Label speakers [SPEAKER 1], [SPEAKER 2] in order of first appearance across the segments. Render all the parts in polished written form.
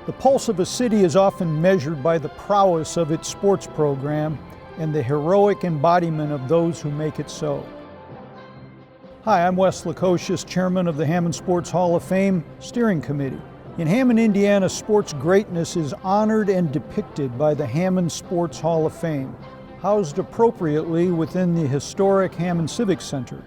[SPEAKER 1] The pulse of a city is often measured by the prowess of its sports program and the heroic embodiment of those who make it so. Hi, I'm Wes Lukoshus, Chairman of the Hammond Sports Hall of Fame Steering Committee. In Hammond, Indiana, sports greatness is honored and depicted by the Hammond Sports Hall of Fame, housed appropriately within the historic Hammond Civic Center.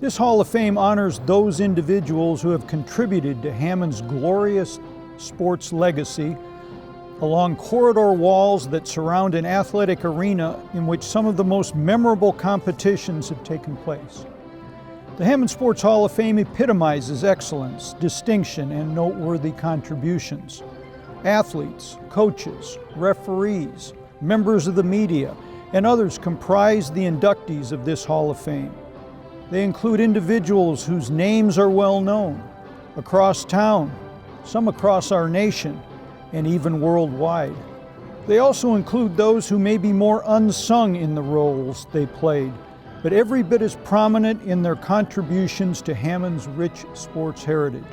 [SPEAKER 1] This Hall of Fame honors those individuals who have contributed to Hammond's glorious sports legacy along corridor walls that surround an athletic arena in which some of the most memorable competitions have taken place. The Hammond Sports Hall of Fame epitomizes excellence, distinction, and noteworthy contributions. Athletes, coaches, referees, members of the media, and others comprise the inductees of this Hall of Fame. They include individuals whose names are well known across town, some across our nation, and even worldwide. They also include those who may be more unsung in the roles they played, but every bit as prominent in their contributions to Hammond's rich sports heritage.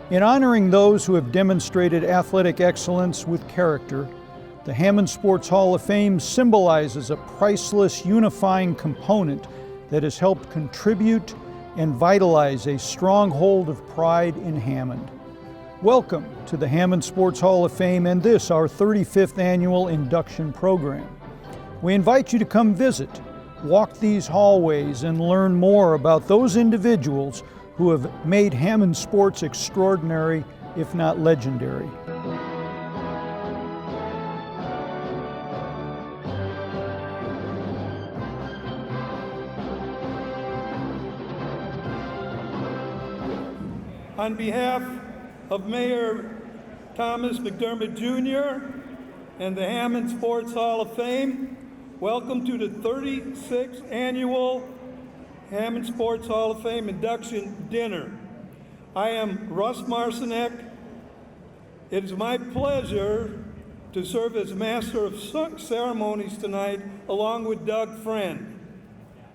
[SPEAKER 1] In honoring those who have demonstrated athletic excellence with character, the Hammond Sports Hall of Fame symbolizes a priceless unifying component that has helped contribute and vitalize a stronghold of pride in Hammond. Welcome to the Hammond Sports Hall of Fame and this, our 35th annual induction program. We invite you to come visit, walk these hallways, and learn more about those individuals who have made Hammond sports extraordinary, if not legendary.
[SPEAKER 2] On behalf of Mayor Thomas McDermott Jr. and the Hammond Sports Hall of Fame, welcome to the 36th Annual Hammond Sports Hall of Fame Induction Dinner. I am Russ Marcinek. It is my pleasure to serve as Master of Ceremonies tonight, along with Doug Friend.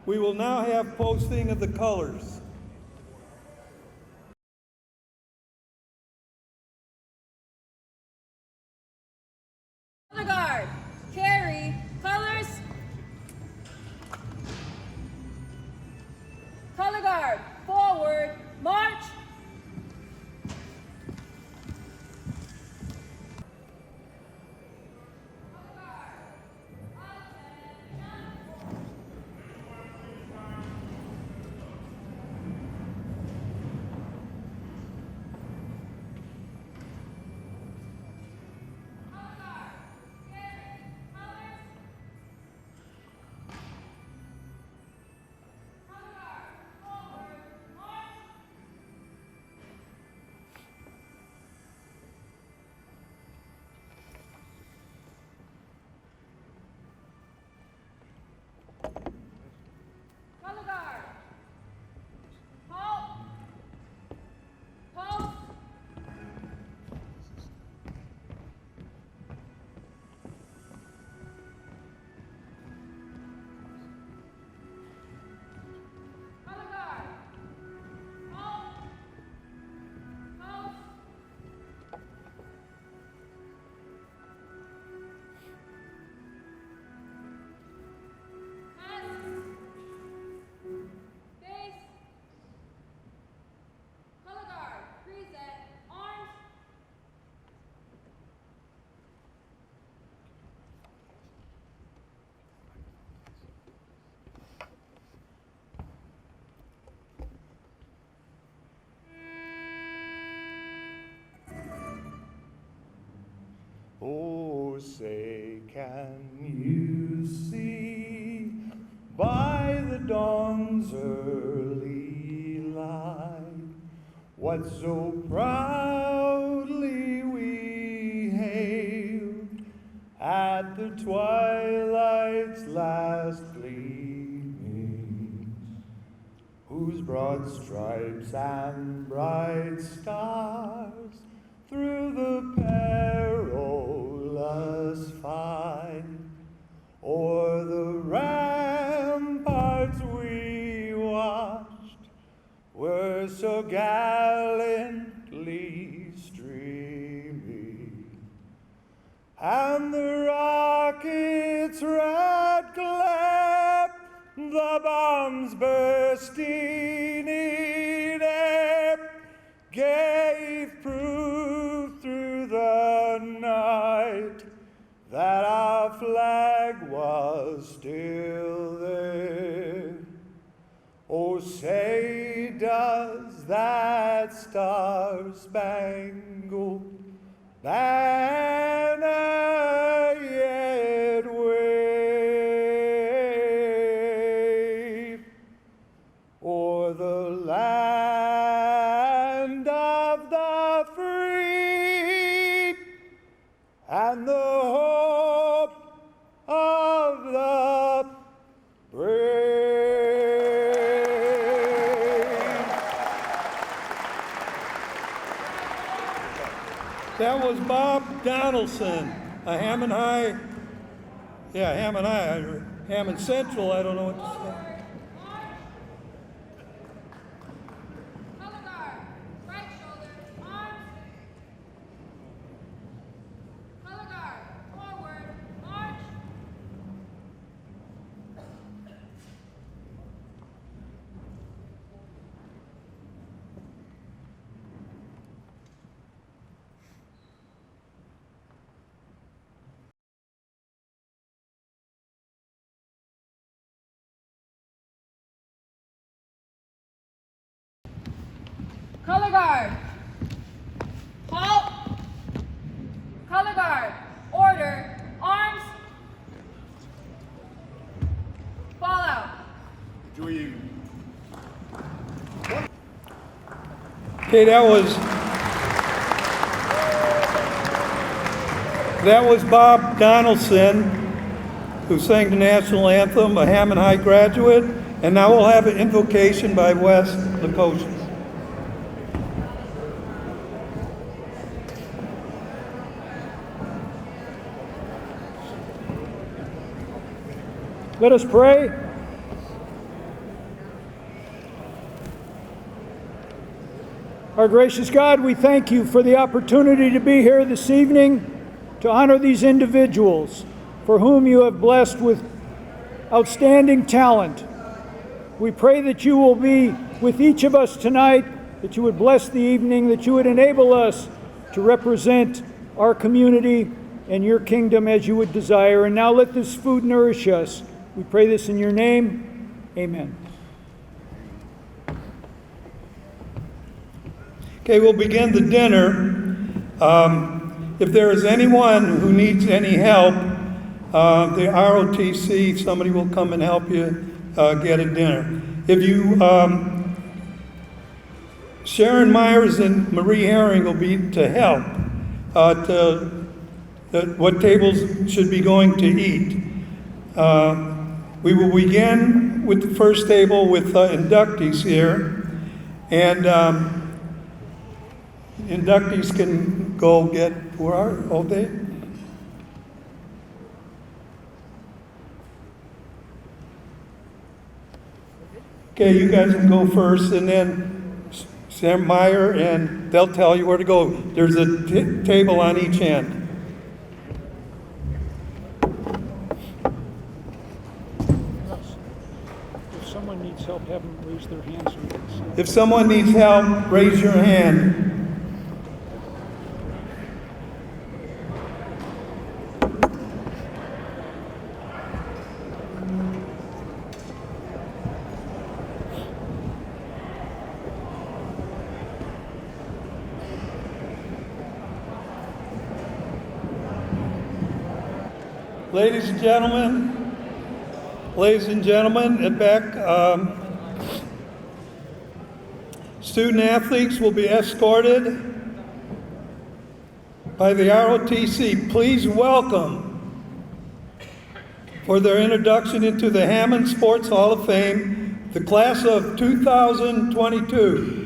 [SPEAKER 2] We will now have posting of the colors.
[SPEAKER 3] Color guard, carry, colors. Color guard, forward, march.
[SPEAKER 4] Oh, say, can you see by the dawn's early light what so proudly we hailed at the twilight's last gleaming, whose broad stripes and bright stars through the perilous fight o'er the ramparts we watched were so gallantly streaming. the bombs bursting in air gave proof through the night that our flag was still there. Oh, say does that star-spangled banner yet wave o'er the land of the free and the hope of the brave?
[SPEAKER 2] That was Bob Donelson, a Hammond High, Hammond Central, I don't know what to say.
[SPEAKER 3] Color guard, right shoulder, arms. Color guard, forward, march. Color guard. Halt. Color guard. Order. Arms. Fall out.
[SPEAKER 2] Okay, that was Bob Donelson, who sang the national anthem, a Hammond High graduate, and now we'll have an invocation by Wes Lukoshus.
[SPEAKER 1] Let us pray. Our gracious God, we thank you for the opportunity to be here this evening to honor these individuals for whom you have blessed with outstanding talent. We pray that you will be with each of us tonight, that you would bless the evening, that you would enable us to represent our community and your kingdom as you would desire. And now let this food nourish us. We pray this in your name. Amen.
[SPEAKER 2] Okay, we'll begin the dinner. If there is anyone who needs any help, the ROTC, somebody will come and help you get a dinner. If you, Sharon Myers and Marie Herring will be to help what tables should be going to eat. We will begin with the first table with inductees here, and inductees can go get, where are they? Okay, you guys can go first, and then Sam Meyer, and they'll tell you where to go. There's a table on each end.
[SPEAKER 1] If someone needs help, have them raise their hands. So we can see.
[SPEAKER 2] If someone needs help, raise your hand. Ladies and gentlemen, at back, student athletes will be escorted by the ROTC. Please welcome, for their introduction into the Hammond Sports Hall of Fame, the class of 2022.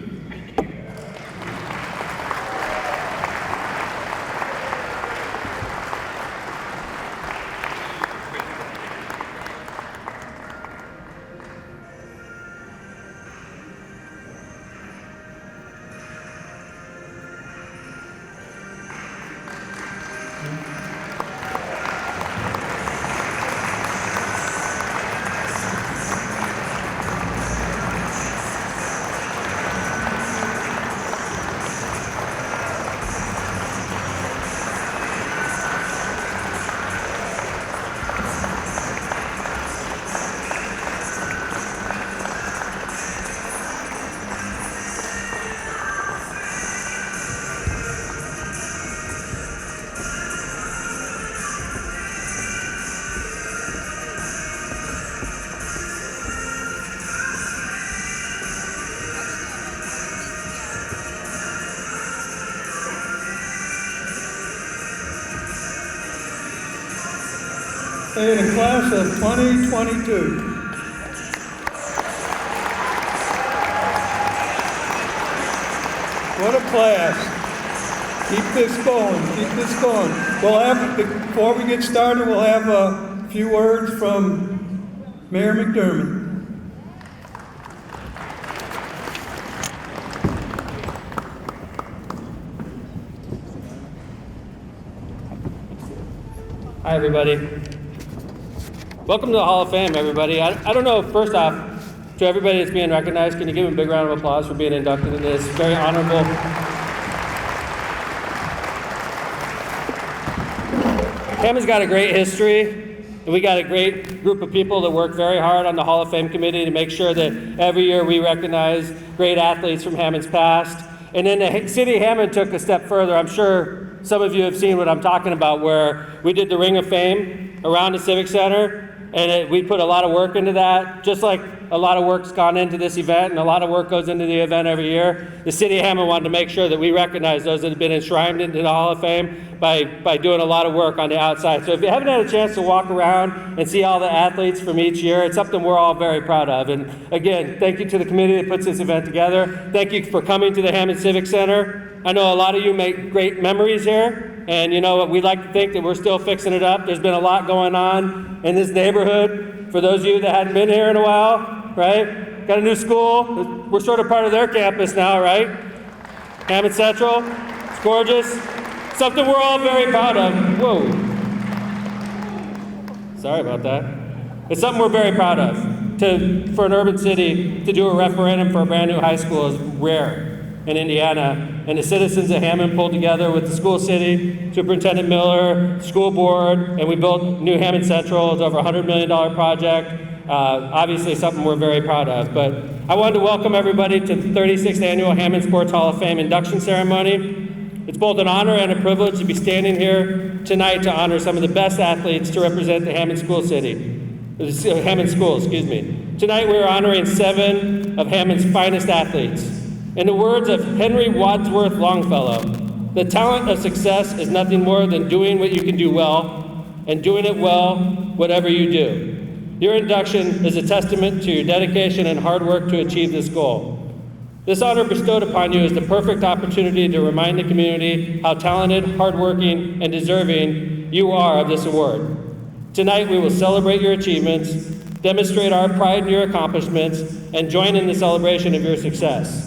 [SPEAKER 2] in the class of 2022. What a class. Keep this going, keep this going. We'll have, before we get started, we'll have a few words from Mayor McDermott.
[SPEAKER 5] Hi, everybody. Welcome to the Hall of Fame, everybody. I don't know, first off, to everybody that's being recognized, can you give them a big round of applause for being inducted into this very honorable. Hammond's got a great history, and we got a great group of people that work very hard on the Hall of Fame committee to make sure that every year we recognize great athletes from Hammond's past. And then the city of Hammond took a step further. I'm sure some of you have seen what I'm talking about, where we did the Ring of Fame around the Civic Center, and we put a lot of work into that, just like a lot of work's gone into this event, and a lot of work goes into the event every year. The city of Hammond wanted to make sure that we recognize those that have been enshrined into the Hall of Fame by doing a lot of work on the outside. So if you haven't had a chance to walk around and see all the athletes from each year, it's something we're all very proud of. And again, thank you to the committee that puts this event together. Thank you for coming to the Hammond Civic Center. I know a lot of you make great memories here, and you know, we'd like to think that we're still fixing it up. There's been a lot going on in this neighborhood. For those of you that hadn't been here in a while, right? Got a new school. We're sort of part of their campus now, right? Hammond Central. It's gorgeous. Something we're all very proud of. Whoa. Sorry about that. It's something we're very proud of. For an urban city to do a referendum for a brand new high school is rare in Indiana. And the citizens of Hammond pulled together with the school city, Superintendent Miller, school board, and we built new Hammond Central. It's over a $100 million project. Obviously something we're very proud of. But I wanted to welcome everybody to the 36th Annual Hammond Sports Hall of Fame induction ceremony. It's both an honor and a privilege to be standing here tonight to honor some of the best athletes to represent the Hammond School excuse me. Tonight we are honoring 7 of Hammond's finest athletes. In the words of Henry Wadsworth Longfellow, the talent of success is nothing more than doing what you can do well, and doing it well, whatever you do. Your induction is a testament to your dedication and hard work to achieve this goal. This honor bestowed upon you is the perfect opportunity to remind the community how talented, hardworking, and deserving you are of this award. Tonight we will celebrate your achievements, demonstrate our pride in your accomplishments, and join in the celebration of your success.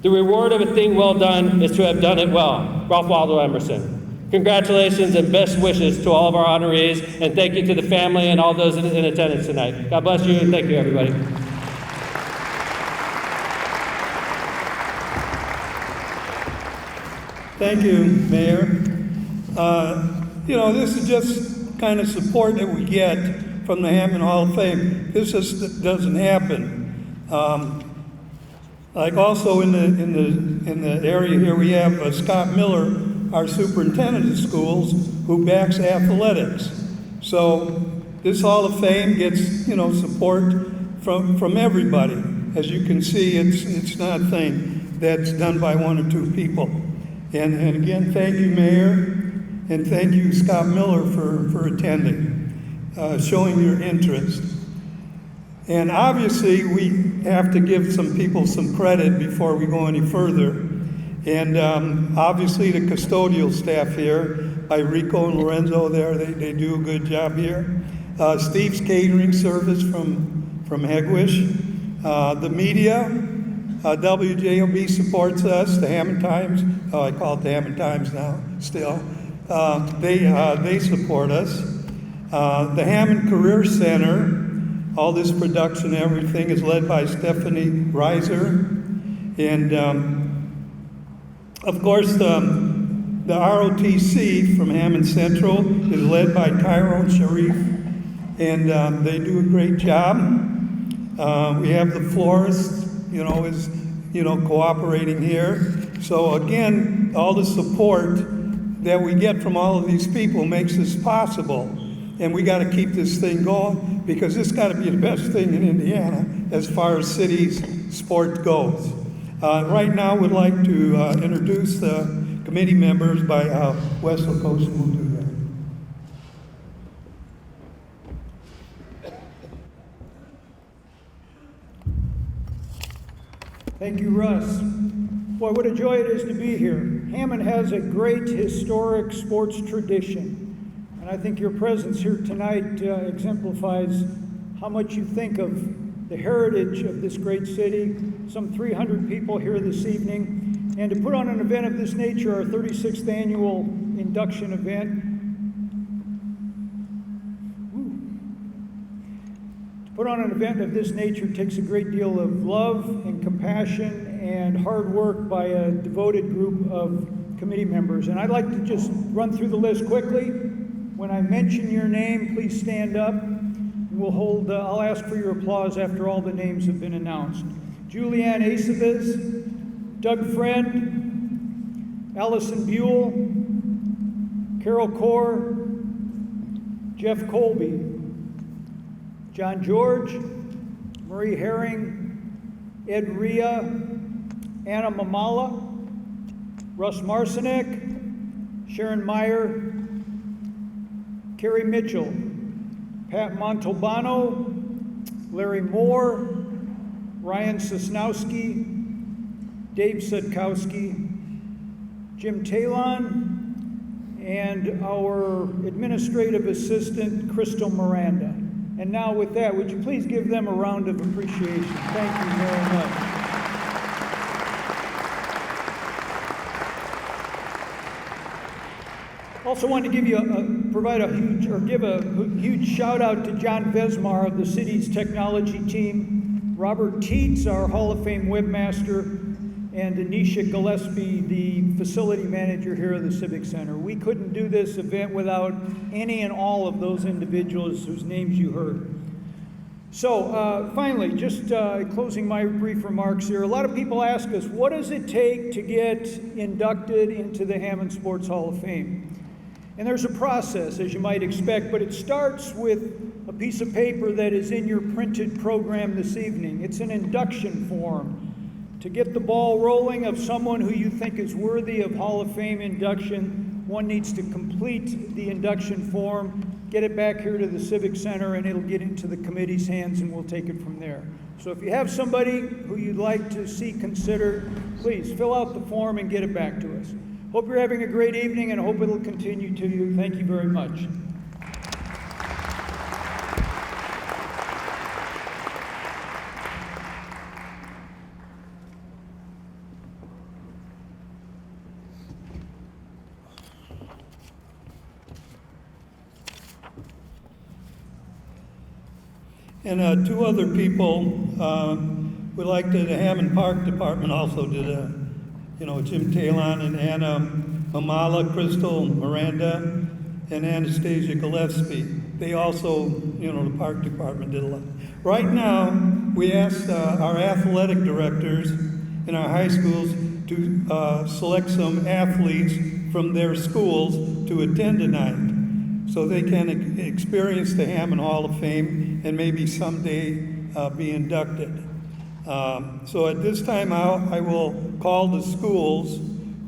[SPEAKER 5] The reward of a thing well done is to have done it well. Ralph Waldo Emerson. Congratulations and best wishes to all of our honorees, and thank you to the family and all those in attendance tonight. God bless you, and thank you, everybody.
[SPEAKER 2] Thank you, Mayor. This is just kind of support that we get from the Hammond Hall of Fame. This just doesn't happen. Like also in the area here, we have Scott Miller, our superintendent of schools, who backs athletics. So this Hall of Fame gets support from everybody. As you can see, it's not a thing that's done by 1 or 2 people. And again, thank you, Mayor, and thank you, Scott Miller, for attending, showing your interest. And obviously, we have to give some people some credit before we go any further. And obviously, the custodial staff here, by Rico and Lorenzo there, they do a good job here. Steve's catering service from Hegwish. The media, WJOB supports us. The Hammond Times, I call it the Hammond Times now, still. They support us. The Hammond Career Center, all this production, everything is led by Stephanie Reiser. And of course, the ROTC from Hammond Central is led by Tyrone Sharif, and they do a great job. We have the florist, is cooperating here. So again, all the support that we get from all of these people makes this possible. And we got to keep this thing going, because this got to be the best thing in Indiana as far as cities sport goes. Right now, we'd like to introduce the committee members by Wes Lukoshus will do that.
[SPEAKER 1] Thank you, Russ. Boy, what a joy it is to be here. Hammond has a great historic sports tradition, and I think your presence here tonight exemplifies how much you think of the heritage of this great city. Some 300 people here this evening, and to put on an event of this nature, our 36th annual induction event. Put on an event of this nature takes a great deal of love and compassion and hard work by a devoted group of committee members. And I'd like to just run through the list quickly. When I mention your name, please stand up. I'll ask for your applause after all the names have been announced. Julianne Aceves, Doug Friend, Allison Buell, Carol Corr, Jeff Colby, John George, Marie Herring, Ed Ria, Anna Mamala, Russ Marcinek, Sharon Meyer, Carrie Mitchell, Pat Montalbano, Larry Moore, Ryan Sosnowski, Dave Sudkowski, Jim Talon, and our administrative assistant, Crystal Miranda. And now with that, would you please give them a round of appreciation? Thank you very much. Also wanted to give a huge shout out to John Vesmar of the city's technology team, Robert Teets, our Hall of Fame webmaster, and Anisha Gillespie, the facility manager here at the Civic Center. We couldn't do this event without any and all of those individuals whose names you heard. So finally, just closing my brief remarks here, a lot of people ask us, what does it take to get inducted into the Hammond Sports Hall of Fame? And there's a process, as you might expect, but it starts with a piece of paper that is in your printed program this evening. It's an induction form. To get the ball rolling of someone who you think is worthy of Hall of Fame induction, one needs to complete the induction form, get it back here to the Civic Center, and it'll get into the committee's hands, and we'll take it from there. So if you have somebody who you'd like to see considered, please fill out the form and get it back to us. Hope you're having a great evening, and I hope it'll continue to you. Thank you very much.
[SPEAKER 2] And two other people would like to, the Hammond Park Department also did Jim Talon and Anna Mamala, Crystal Miranda, and Anastasia Gillespie. They also, the Park Department did a lot. Right now, we asked our athletic directors in our high schools to select some athletes from their schools to attend tonight, so they can experience the Hammond Hall of Fame and maybe someday be inducted. So at this time I will call the schools.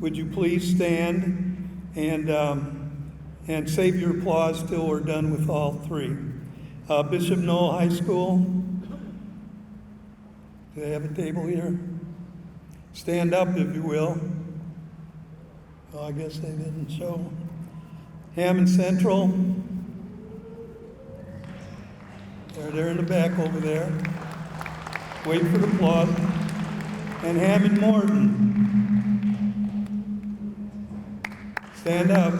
[SPEAKER 2] Would you please stand and save your applause till we're done with all three. Bishop Noel High School. Do they have a table here? Stand up if you will. Oh, I guess they didn't show. Hammond Central. They're in the back over there. Wait for the applause. And Hammond Morton. Stand up.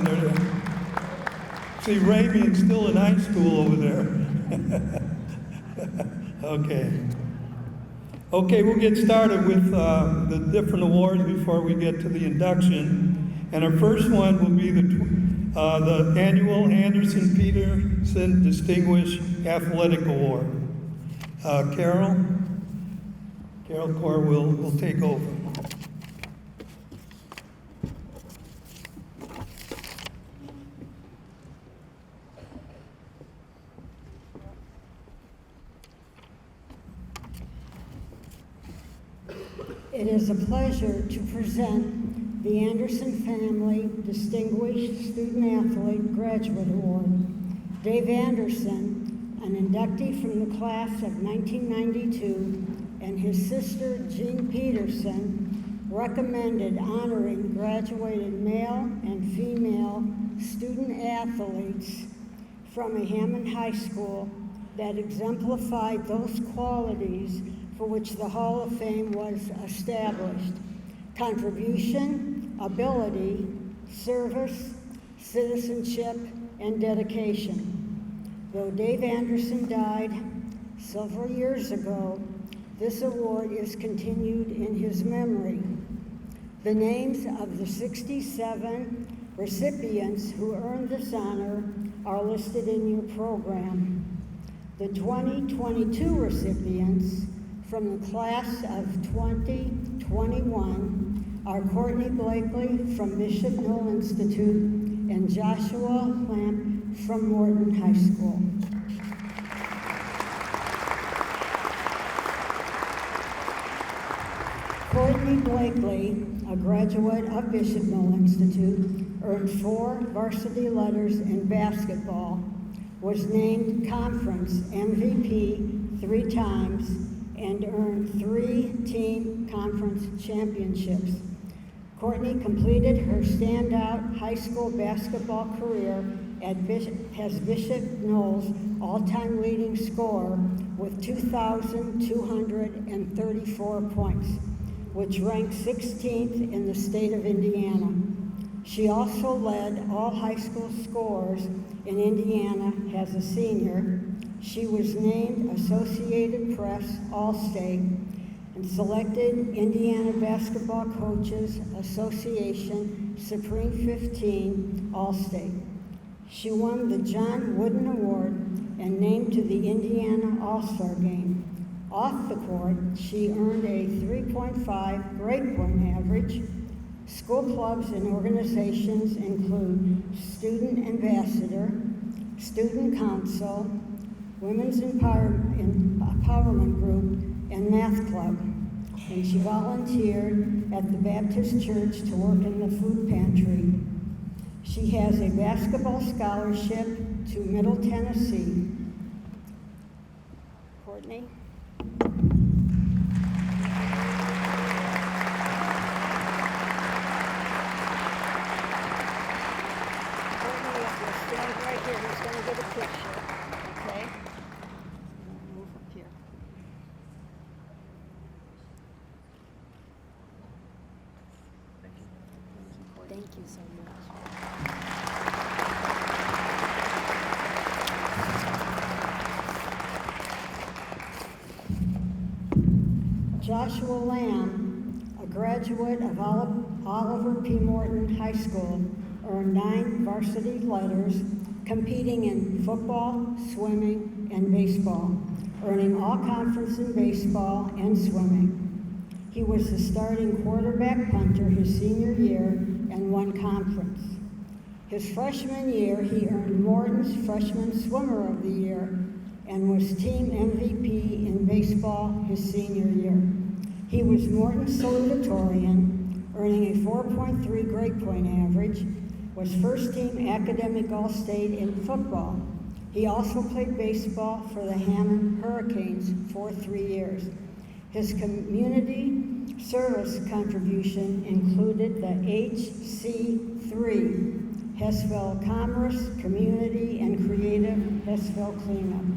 [SPEAKER 2] See, Raymond's still in high school over there. Okay, we'll get started with the different awards before we get to the induction. And our first one will be the annual Anderson-Peterson Distinguished Athletic Award. Carol Corr will take over.
[SPEAKER 6] It is a pleasure to present the Anderson Family Distinguished Student Athlete Graduate Award. Dave Anderson, an inductee from the class of 1992, and his sister Jean Peterson recommended honoring graduated male and female student athletes from a Hammond High School that exemplified those qualities for which the Hall of Fame was established: contribution, ability, service, citizenship, and dedication. Though Dave Anderson died several years ago, this award is continued in his memory. The names of the 67 recipients who earned this honor are listed in your program. The 2022 recipients from the class of 2021 are Courtney Blakely from Bishop Knoll Institute and Joshua Lamp from Morton High School. Courtney Blakely, a graduate of Bishop Knoll Institute, earned 4 varsity letters in basketball, was named conference MVP 3 times, and earned 3 team conference championships. Courtney completed her standout high school basketball career as Bishop Knoll's all-time leading scorer with 2,234 points, which ranked 16th in the state of Indiana. She also led all high school scorers in Indiana as a senior. She was named Associated Press All-State and selected Indiana Basketball Coaches Association Supreme 15 All-State. She won the John Wooden Award and named to the Indiana All-Star Game. Off the court, she earned a 3.5 grade point average. School clubs and organizations include Student Ambassador, Student Council, Women's Empowerment Group, and Math Club. And she volunteered at the Baptist Church to work in the food pantry. She has a basketball scholarship to Middle Tennessee. Courtney? Stand right here. He's going to get a picture. Okay? Move up here. Thank you so much. Joshua Lamb, a graduate of Oliver P. Morton High School, earned 9 varsity letters, competing in football, swimming, and baseball, earning all conference in baseball and swimming. He was the starting quarterback punter his senior year and won conference. His freshman year, he earned Morton's Freshman Swimmer of the Year and was team MVP in baseball his senior year. He was Morton's salutatorian, earning a 4.3 grade point average, was first team academic All-State in football. He also played baseball for the Hammond Hurricanes for 3 years. His community service contribution included the HC3, Hessville Commerce, Community, and Creative Hessville Cleanup.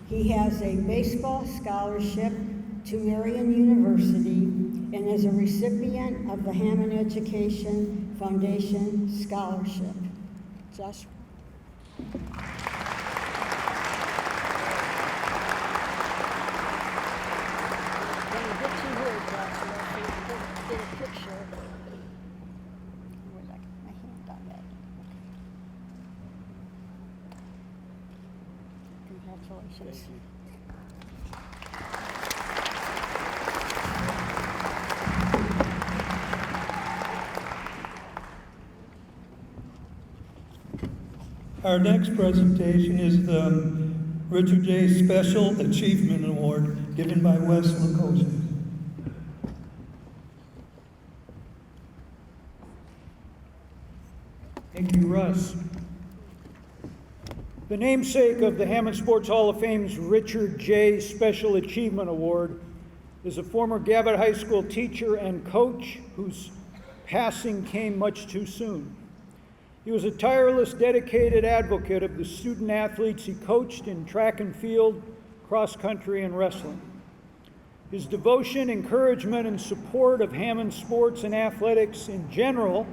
[SPEAKER 6] He has a baseball scholarship to Marian University and is a recipient of the Hammond Education Foundation Scholarship. Joshua. Get a picture. Where's my hand on that? Congratulations.
[SPEAKER 2] Our next presentation is the Richard J. Special Achievement Award given by Wes Lukoshus.
[SPEAKER 1] Thank you, Russ. The namesake of the Hammond Sports Hall of Fame's Richard J. Special Achievement Award As a former Gavitt High School teacher and coach whose passing came much too soon, he was a tireless, dedicated advocate of the student athletes he coached in track and field, cross country, and wrestling. His devotion, encouragement, and support of Hammond sports and athletics in general,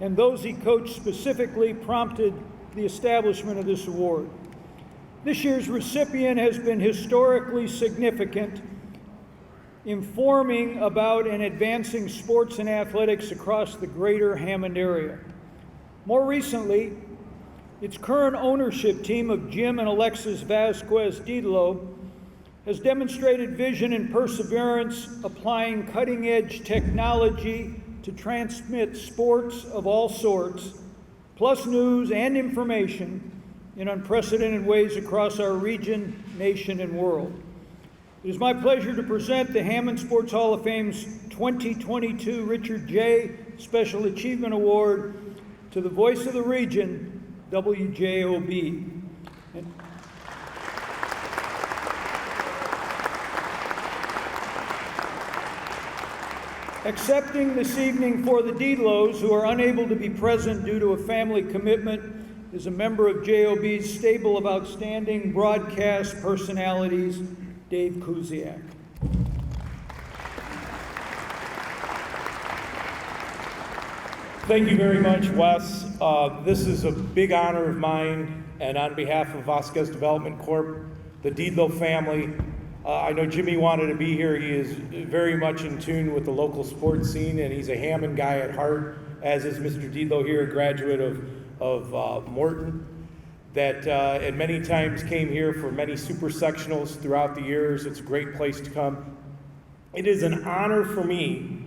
[SPEAKER 1] and those he coached specifically, prompted the establishment of this award. This year's recipient has been historically significant, informing about and advancing sports and athletics across the greater Hammond area. More recently, its current ownership team of Jim and Alexis Vasquez Didlo has demonstrated vision and perseverance, applying cutting-edge technology to transmit sports of all sorts, plus news and information in unprecedented ways across our region, nation, and world. It is my pleasure to present the Hammond Sports Hall of Fame's 2022 Richard J. Special Achievement Award to the voice of the region, WJOB. Accepting this evening for the Didlos, who are unable to be present due to a family commitment, is a member of JOB's stable of outstanding broadcast personalities, Dave Kusiak.
[SPEAKER 7] Thank you very much, Wes. This is a big honor of mine, and on behalf of Vasquez Development Corp., the Didlo family, I know Jimmy wanted to be here. He is very much in tune with the local sports scene, and he's a Hammond guy at heart, as is Mr. Didlo here, a graduate of Morton, that and many times came here for many super sectionals throughout the years. It's a great place to come. It is an honor for me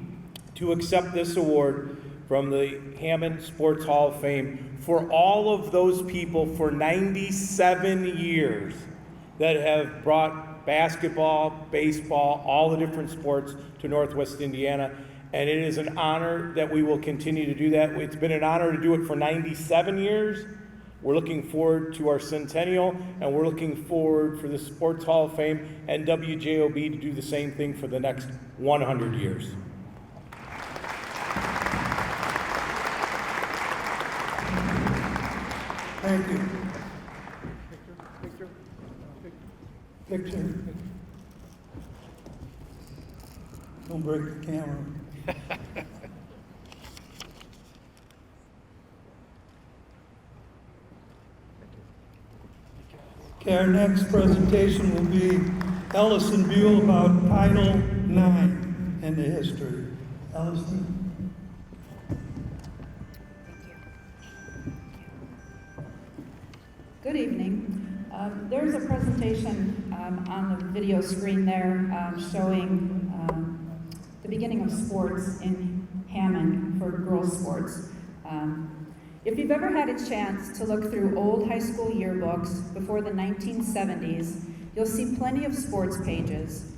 [SPEAKER 7] to accept this award from the Hammond Sports Hall of Fame for all of those people for 97 years that have brought basketball, baseball, all the different sports to Northwest Indiana. And it is an honor that we will continue to do that. It's been an honor to do it for 97 years. We're looking forward to our centennial, and we're looking forward for the Sports Hall of Fame and WJOB to do the same thing for the next 100 years.
[SPEAKER 2] Thank you. Picture. Don't break the camera. Okay, our next presentation will be Allison Buell about Title IX and the history. Allison.
[SPEAKER 8] Good evening. There's a presentation on the video screen there showing the beginning of sports in Hammond for girls' sports. If you've ever had a chance to look through old high school yearbooks before the 1970s, you'll see plenty of sports pages.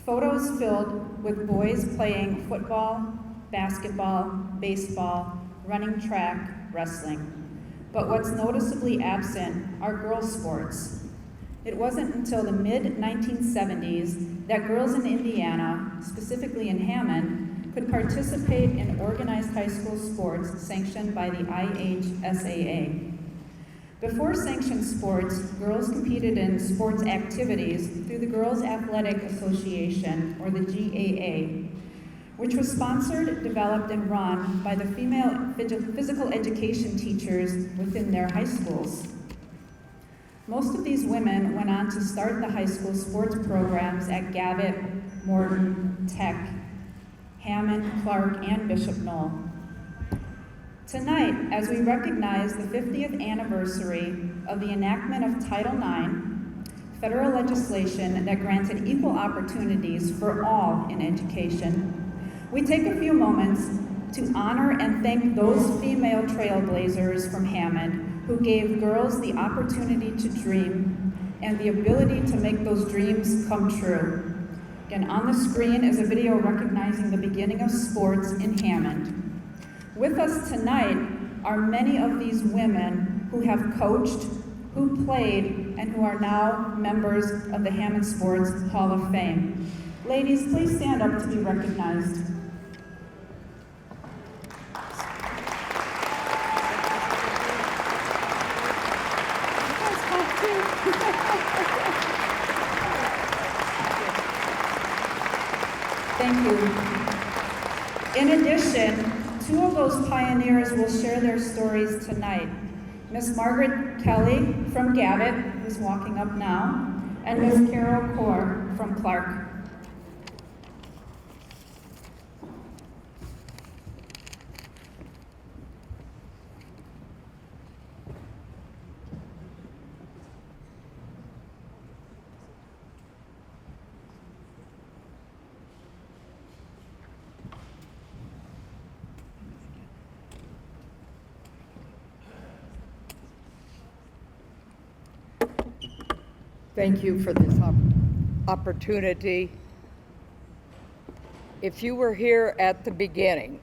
[SPEAKER 8] Photos filled with boys playing football, basketball, baseball, running track, wrestling. But what's noticeably absent are girls' sports. It wasn't until the mid-1970s that girls in Indiana, specifically in Hammond, could participate in organized high school sports sanctioned by the IHSAA. Before sanctioned sports, girls competed in sports activities through the Girls Athletic Association, or the GAA, which was sponsored, developed, and run by the female physical education teachers within their high schools. Most of these women went on to start the high school sports programs at Gavitt, Morton, Tech, Hammond, Clark, and Bishop Knoll. Tonight, as we recognize the 50th anniversary of the enactment of Title IX, federal legislation that granted equal opportunities for all in education, we take a few moments to honor and thank those female trailblazers from Hammond who gave girls the opportunity to dream and the ability to make those dreams come true. Again, on the screen is a video recognizing the beginning of sports in Hammond. With us tonight are many of these women who have coached, who played and who are now members of the Hammond Sports Hall of Fame. Ladies, please stand up to be recognized. Thank you. In addition, two of those pioneers will share their stories tonight. Miss Margaret Kelly from Gavitt, who's walking up now, and Miss Carol Core from Clark.
[SPEAKER 9] Thank you for this opportunity. If you were here at the beginning,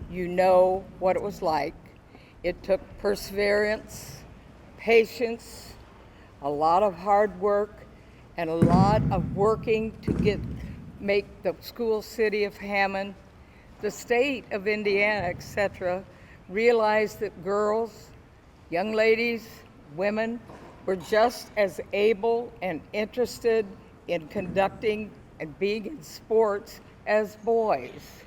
[SPEAKER 9] you know what it was like. It took perseverance, patience, a lot of hard work, and a lot of working to make the school city of Hammond, the state of Indiana, etc., realize that girls, young ladies, women, were just as able and interested in conducting and being in sports as boys.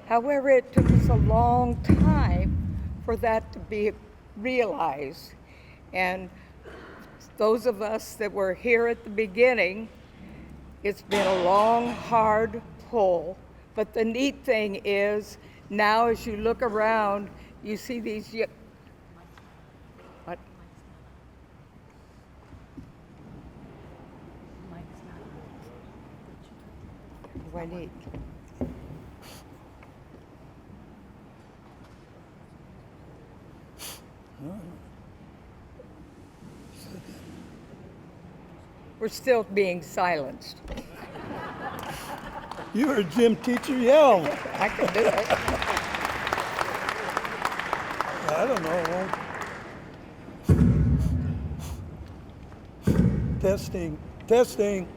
[SPEAKER 9] However, it took us a long time for that to be realized. And those of us that were here at the beginning, it's been a long, hard pull. But the neat thing is, now as you look around, you see these I need. We're still being silenced.
[SPEAKER 2] You heard Jim teacher yell.
[SPEAKER 9] I can do it.
[SPEAKER 2] I don't know. Testing, testing.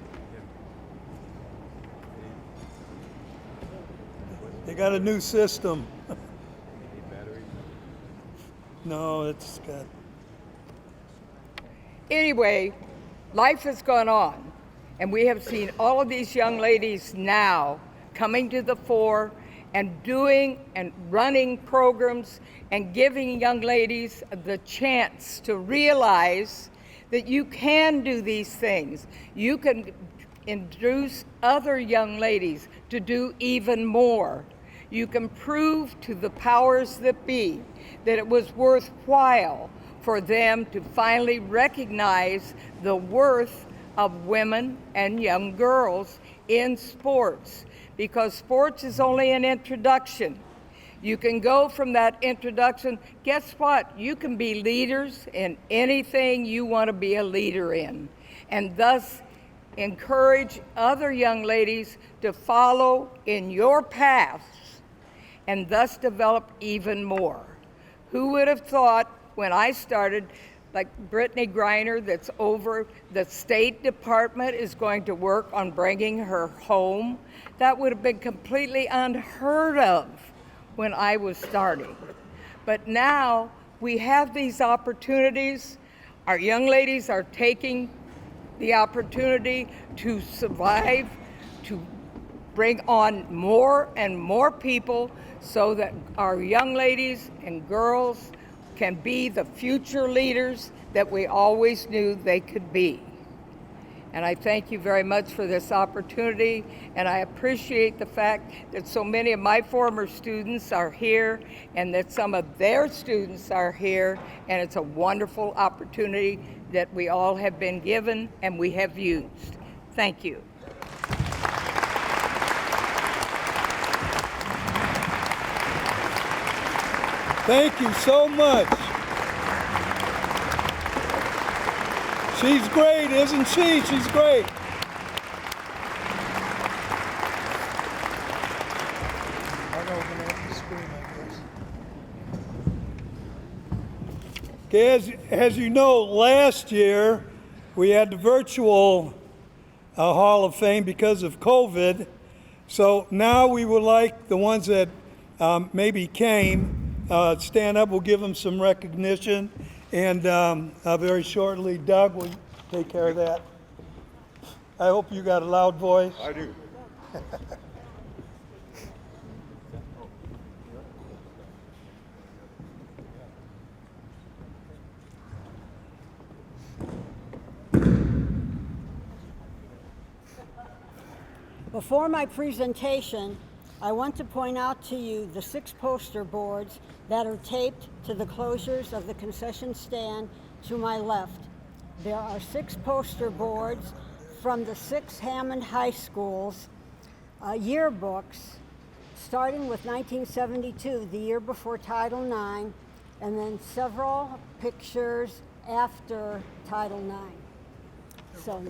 [SPEAKER 2] They got a new system. No, it's got.
[SPEAKER 9] Anyway, life has gone on, and we have seen all of these young ladies now coming to the fore and doing and running programs and giving young ladies the chance to realize that you can do these things. You can induce other young ladies to do even more. You can prove to the powers that be that it was worthwhile for them to finally recognize the worth of women and young girls in sports, because sports is only an introduction. You can go from that introduction, guess what? You can be leaders in anything you want to be a leader in, and thus encourage other young ladies to follow in your paths and thus develop even more. Who would have thought when I started, like Brittany Griner, that's over the State Department, is going to work on bringing her home? That would have been completely unheard of when I was starting. But now we have these opportunities. Our young ladies are taking the opportunity to survive, to bring on more and more people so that our young ladies and girls can be the future leaders that we always knew they could be. And I thank you very much for this opportunity, and I appreciate the fact that so many of my former students are here and that some of their students are here, and it's a wonderful opportunity that we all have been given and we have used. Thank you.
[SPEAKER 2] Thank you so much. She's great, isn't she? She's great. I'll open up the screen, I guess. Okay, as you know, last year we had the virtual Hall of Fame because of COVID. So now we would like the ones that maybe came stand up. We'll give them some recognition, and very shortly, Doug will take care of that. I hope you got a loud voice.
[SPEAKER 4] I do.
[SPEAKER 6] Before my presentation, I want to point out to you the 6 poster boards that are taped to the closures of the concession stand to my left. There are 6 poster boards from the 6 Hammond High Schools yearbooks, starting with 1972, the year before Title IX, and then several pictures after Title IX. So,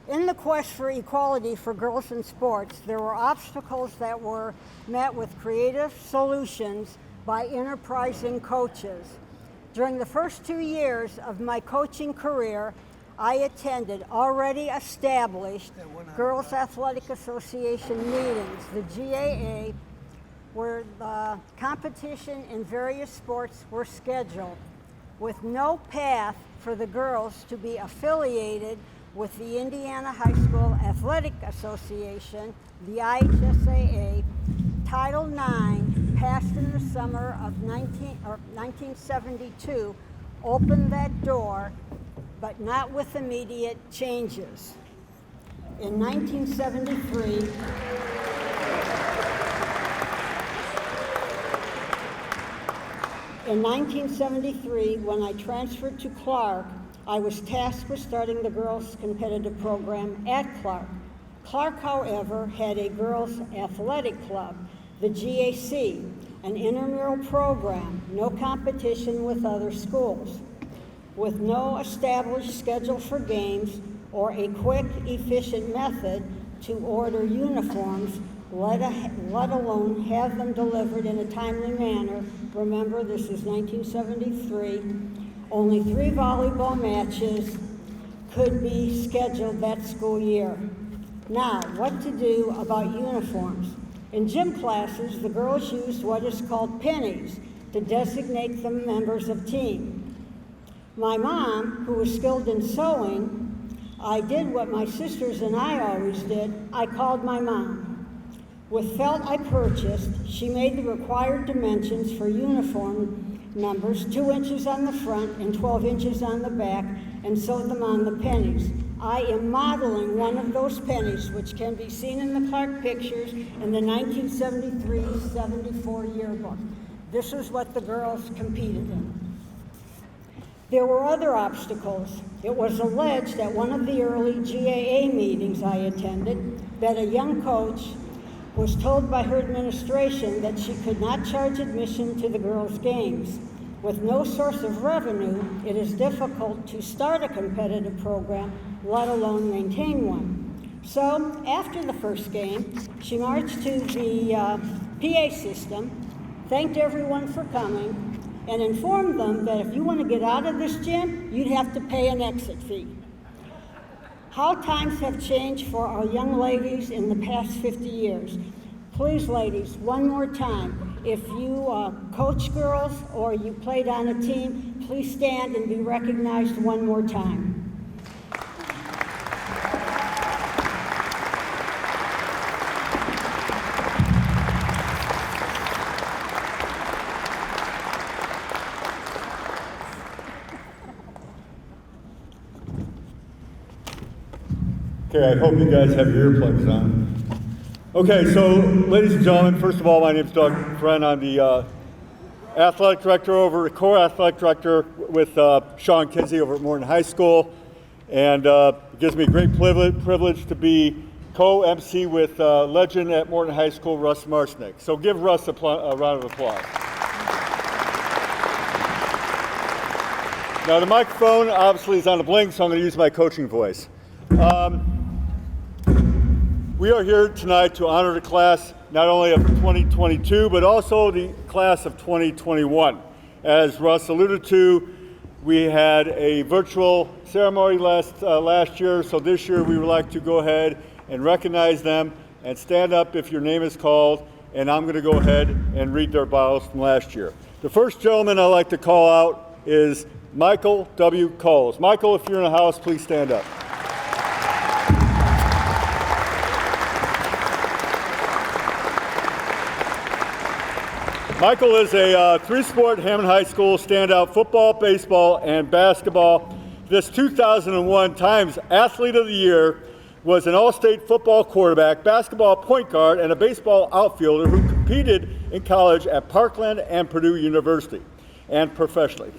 [SPEAKER 6] in the quest for equality for girls in sports, there were obstacles that were met with creative solutions by enterprising coaches. During the first 2 years of my coaching career, I attended already established Girls Athletic Association meetings, the GAA, where the competition in various sports were scheduled, with no path for the girls to be affiliated with the Indiana High School Athletic Association, the IHSAA. Title IX, passed in the summer of 1972, opened that door, but not with immediate changes. In 1973, when I transferred to Clark, I was tasked with starting the girls' competitive program at Clark. Clark, however, had a girls' athletic club, the GAC, an intramural program, no competition with other schools. With no established schedule for games or a quick, efficient method to order uniforms, let alone have them delivered in a timely manner. Remember, this is 1973. Only 3 volleyball matches could be scheduled that school year. Now, what to do about uniforms? In gym classes, the girls used what is called pennies to designate the members of team. My mom, who was skilled in sewing, I did what my sisters and I always did. I called my mom. With felt I purchased, she made the required dimensions for uniform numbers, 2 inches on the front and 12 inches on the back, and sewed them on the pennies. I am modeling one of those pennies, which can be seen in the Clark pictures in the 1973-74 yearbook. This is what the girls competed in. There were other obstacles. It was alleged at one of the early GAA meetings I attended that a young coach was told by her administration that she could not charge admission to the girls' games. With no source of revenue, it is difficult to start a competitive program, let alone maintain one. So, after the first game, she marched to the PA system, thanked everyone for coming, and informed them that if you want to get out of this gym, you'd have to pay an exit fee. How times have changed for our young ladies in the past 50 years. Please, ladies, one more time. If you coach girls or you played on a team, please stand and be recognized one more time.
[SPEAKER 4] Okay, I hope you guys have your earplugs on. Okay, so ladies and gentlemen, first of all, my name is Doug Friend. I'm the athletic director core athletic director with Sean Kinsey over at Morton High School. And it gives me great privilege to be co-MC with legend at Morton High School, Russ Marcinek. So give Russ a round of applause. Now the microphone obviously is on the blink, so I'm going to use my coaching voice. We are here tonight to honor the class not only of 2022, but also the class of 2021. As Russ alluded to, we had a virtual ceremony last year, so this year we would like to go ahead and recognize them and stand up if your name is called, and I'm going to go ahead and read their bios from last year. The first gentleman I'd like to call out is Michael W. Coles. Michael, if you're in the house, please stand up. Michael is a three-sport Hammond High School standout football, baseball, and basketball. This 2001 Times Athlete of the Year, was an all-state football quarterback, basketball point guard, and a baseball outfielder who competed in college at Parkland and Purdue University and professionally.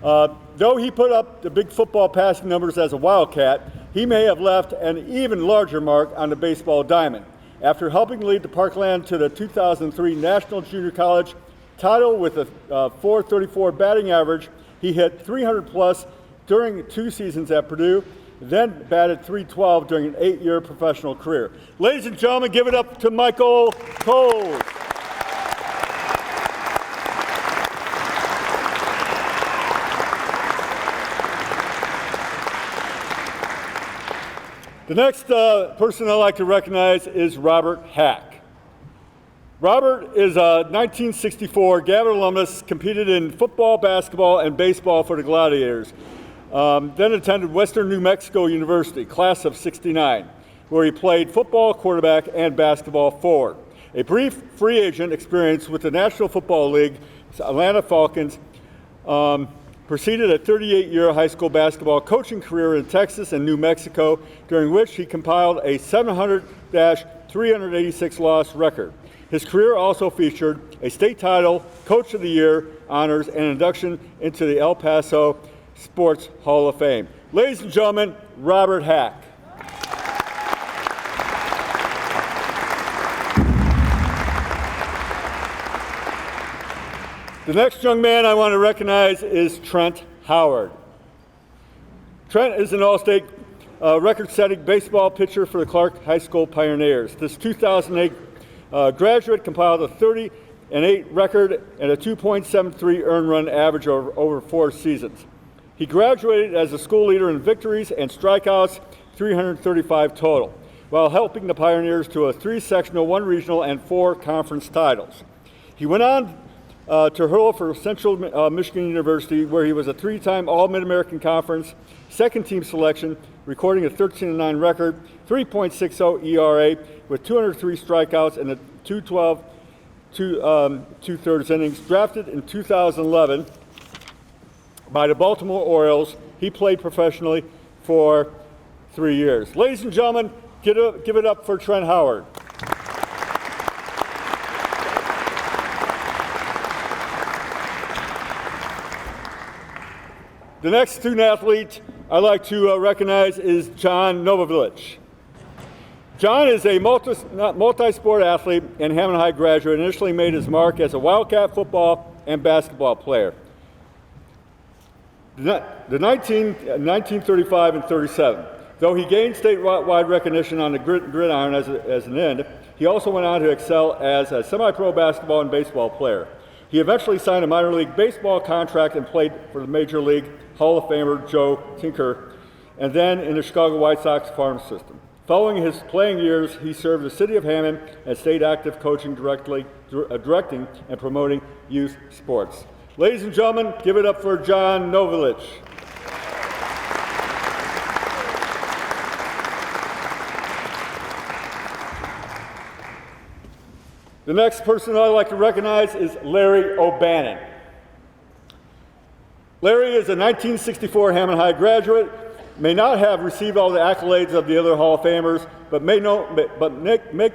[SPEAKER 4] Though he put up the big football passing numbers as a Wildcat, he may have left an even larger mark on the baseball diamond. After helping lead the Parkland to the 2003 National Junior College title with a .434 batting average, he hit 300 plus during 2 seasons at Purdue, then batted .312 during an 8-year professional career. Ladies and gentlemen, give it up to Michael Coles. The next person I'd like to recognize is Robert Hack. Robert is a 1964 Gabbard alumnus, competed in football, basketball, and baseball for the Gladiators. Then attended Western New Mexico University, class of '69, where he played football, quarterback, and basketball forward. A brief free agent experience with the National Football League, Atlanta Falcons, preceded a 38-year high school basketball coaching career in Texas and New Mexico, during which he compiled a 700-386 loss record. His career also featured a state title, Coach of the Year honors, and induction into the El Paso Sports Hall of Fame. Ladies and gentlemen, Robert Hack. The next young man I want to recognize is Trent Howard. Trent is an all-state record-setting baseball pitcher for the Clark High School Pioneers. This 2008 graduate compiled a 30-8 record and a 2.73 earned run average over 4 seasons. He graduated as a school leader in victories and strikeouts, 335 total, while helping the Pioneers to a 3 sectional, 1 regional, and 4 conference titles. He went on to hurl for Central Michigan University, where he was a 3-time All-Mid-American Conference, second-team selection, recording a 13-9 record, 3.60 ERA, with 203 strikeouts and a 212 2/3 innings. Drafted in 2011 by the Baltimore Orioles, he played professionally for 3 years. Ladies and gentlemen, give it up for Trent Howard. The next student athlete I'd like to recognize is John Novovich. John is a multi-sport athlete and Hammond High graduate, and initially made his mark as a Wildcat football and basketball player. The 1935 and 37. Though he gained statewide recognition on the gridiron as an end, he also went on to excel as a semi-pro basketball and baseball player. He eventually signed a minor league baseball contract and played for the Major League Hall of Famer Joe Tinker, and then in the Chicago White Sox farm system. Following his playing years, he served the city of Hammond and stayed active coaching, directing and promoting youth sports. Ladies and gentlemen, give it up for John Novovich. The next person I'd like to recognize is Larry O'Bannon. Larry is a 1964 Hammond High graduate, may not have received all the accolades of the other Hall of Famers, but make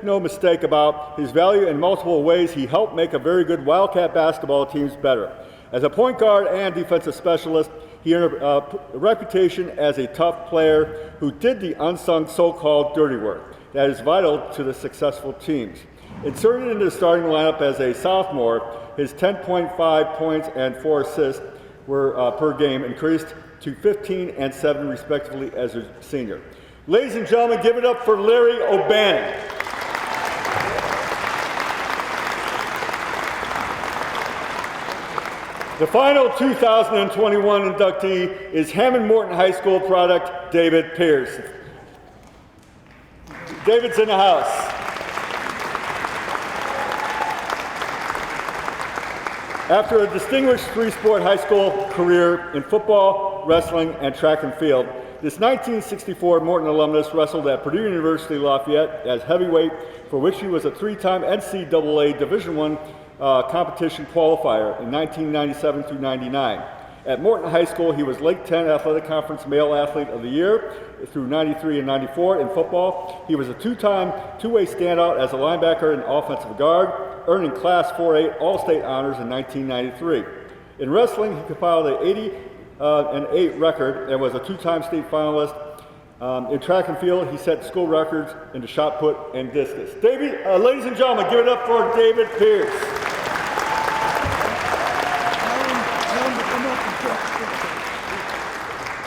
[SPEAKER 4] no mistake about his value in multiple ways. He helped make a very good Wildcat basketball teams better. As a point guard and defensive specialist, he earned a reputation as a tough player who did the unsung so-called dirty work that is vital to the successful teams. Inserted into the starting lineup as a sophomore, his 10.5 points and 4 assists were per game increased to 15 and 7 respectively as a senior. Ladies and gentlemen, give it up for Larry O'Bannon. The final 2021 inductee is Hammond Morton High School product, David Pierce. David's in the house. After a distinguished three-sport high school career in football, wrestling, and track and field, this 1964 Morton alumnus wrestled at Purdue University Lafayette as heavyweight, for which he was a three-time NCAA Division I competition qualifier in 1997 through 99. At Morton High School, he was Lake 10 Athletic Conference Male Athlete of the Year through 93 and 94 in football. He was a two-time two-way standout as a linebacker and offensive guard, earning Class 4A All-State honors in 1993. In wrestling, he compiled an 80-8 record and was a two-time state finalist. In track and field, he set school records in the shot put and discus. Ladies and gentlemen, give it up for David Pierce.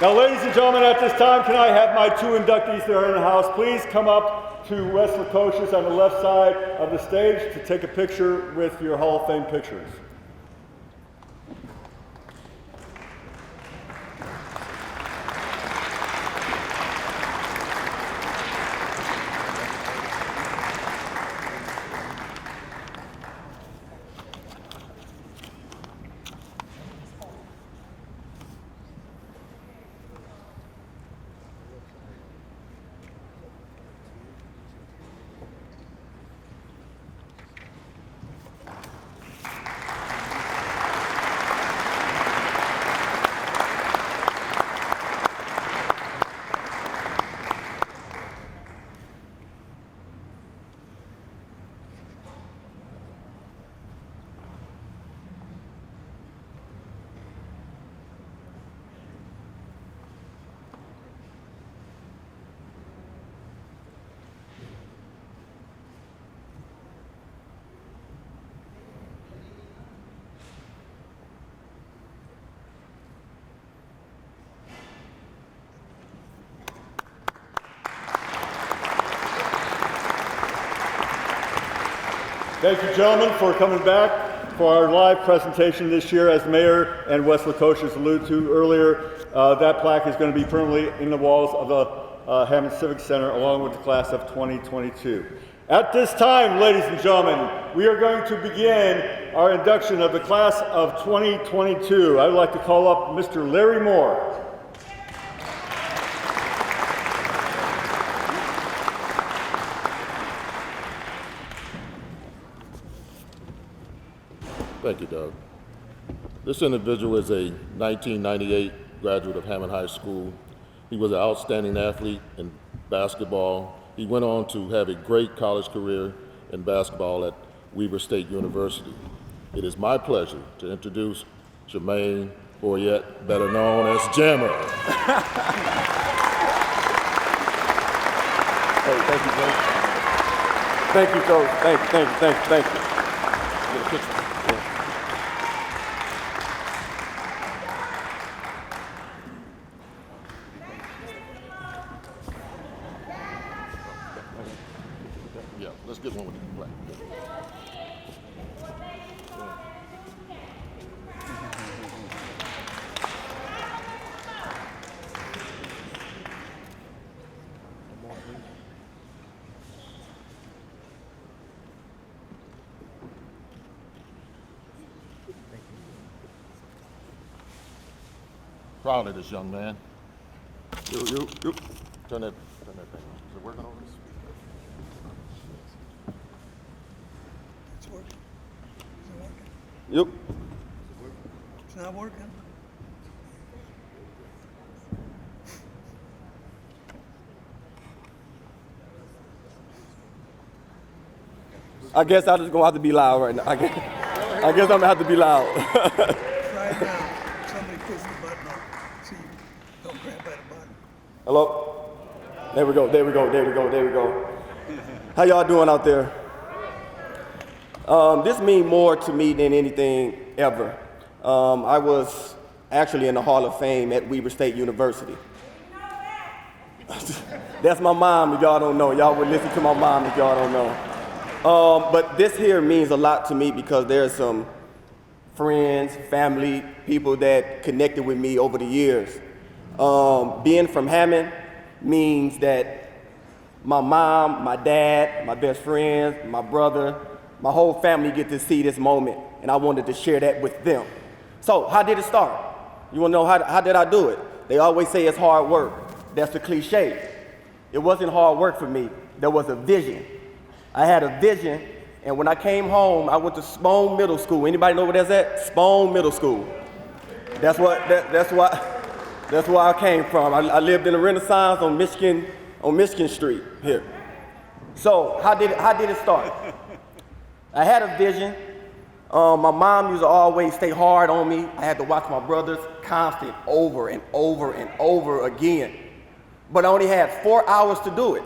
[SPEAKER 4] Now, ladies and gentlemen, at this time, can I have my two inductees that are in the house please come up to West Lukoshus on the left side of the stage to take a picture with your Hall of Fame pictures. Thank you, gentlemen, for coming back for our live presentation this year. As Mayor and West Lukoshus alluded to earlier, that plaque is going to be permanently in the walls of the Hammond Civic Center along with the class of 2022. At this time, ladies and gentlemen, we are going to begin our induction of the class of 2022. I would like to call up Mr. Larry Moore.
[SPEAKER 10] Thank you, Doug. This individual is a 1998 graduate of Hammond High School. He was an outstanding athlete in basketball. He went on to have a great college career in basketball at Weber State University. It is my pleasure to introduce Jermaine Boyette, better known as Jammer.
[SPEAKER 11] Hey, thank you, Coach. Thank you, Coach. Thank you. Get a picture.
[SPEAKER 10] Yeah, let's get one with the black. Proud of this young man. You. Turn that thing on. Is it working over this?
[SPEAKER 2] It's working. Is it working?
[SPEAKER 11] Yep.
[SPEAKER 2] It's not working.
[SPEAKER 11] I guess I'm just gonna have to be loud right now. I guess I'm gonna have to be loud.
[SPEAKER 2] Right now, somebody push the button on. See, don't grab by the button.
[SPEAKER 11] Hello? There we go. How y'all doing out there? This means more to me than anything ever. I was actually in the Hall of Fame at Weber State University. That's my mom, if y'all don't know. Y'all would listen to my mom if y'all don't know. But this here means a lot to me because there's some friends, family, people that connected with me over the years. Being from Hammond means that my mom, my dad, my best friends, my brother, my whole family get to see this moment, and I wanted to share that with them. So how did it start? You wanna know how did I do it? They always say it's hard work. That's the cliche. It wasn't hard work for me. There was a vision. I had a vision, and when I came home, I went to Spohn Middle School. Anybody know where that's at? Spohn Middle School. That's where I came from. I lived in the Renaissance on Michigan Street here. So how did it start? I had a vision. My mom used to always stay hard on me. I had to watch my brothers constant over and over and over again. But I only had 4 hours to do it.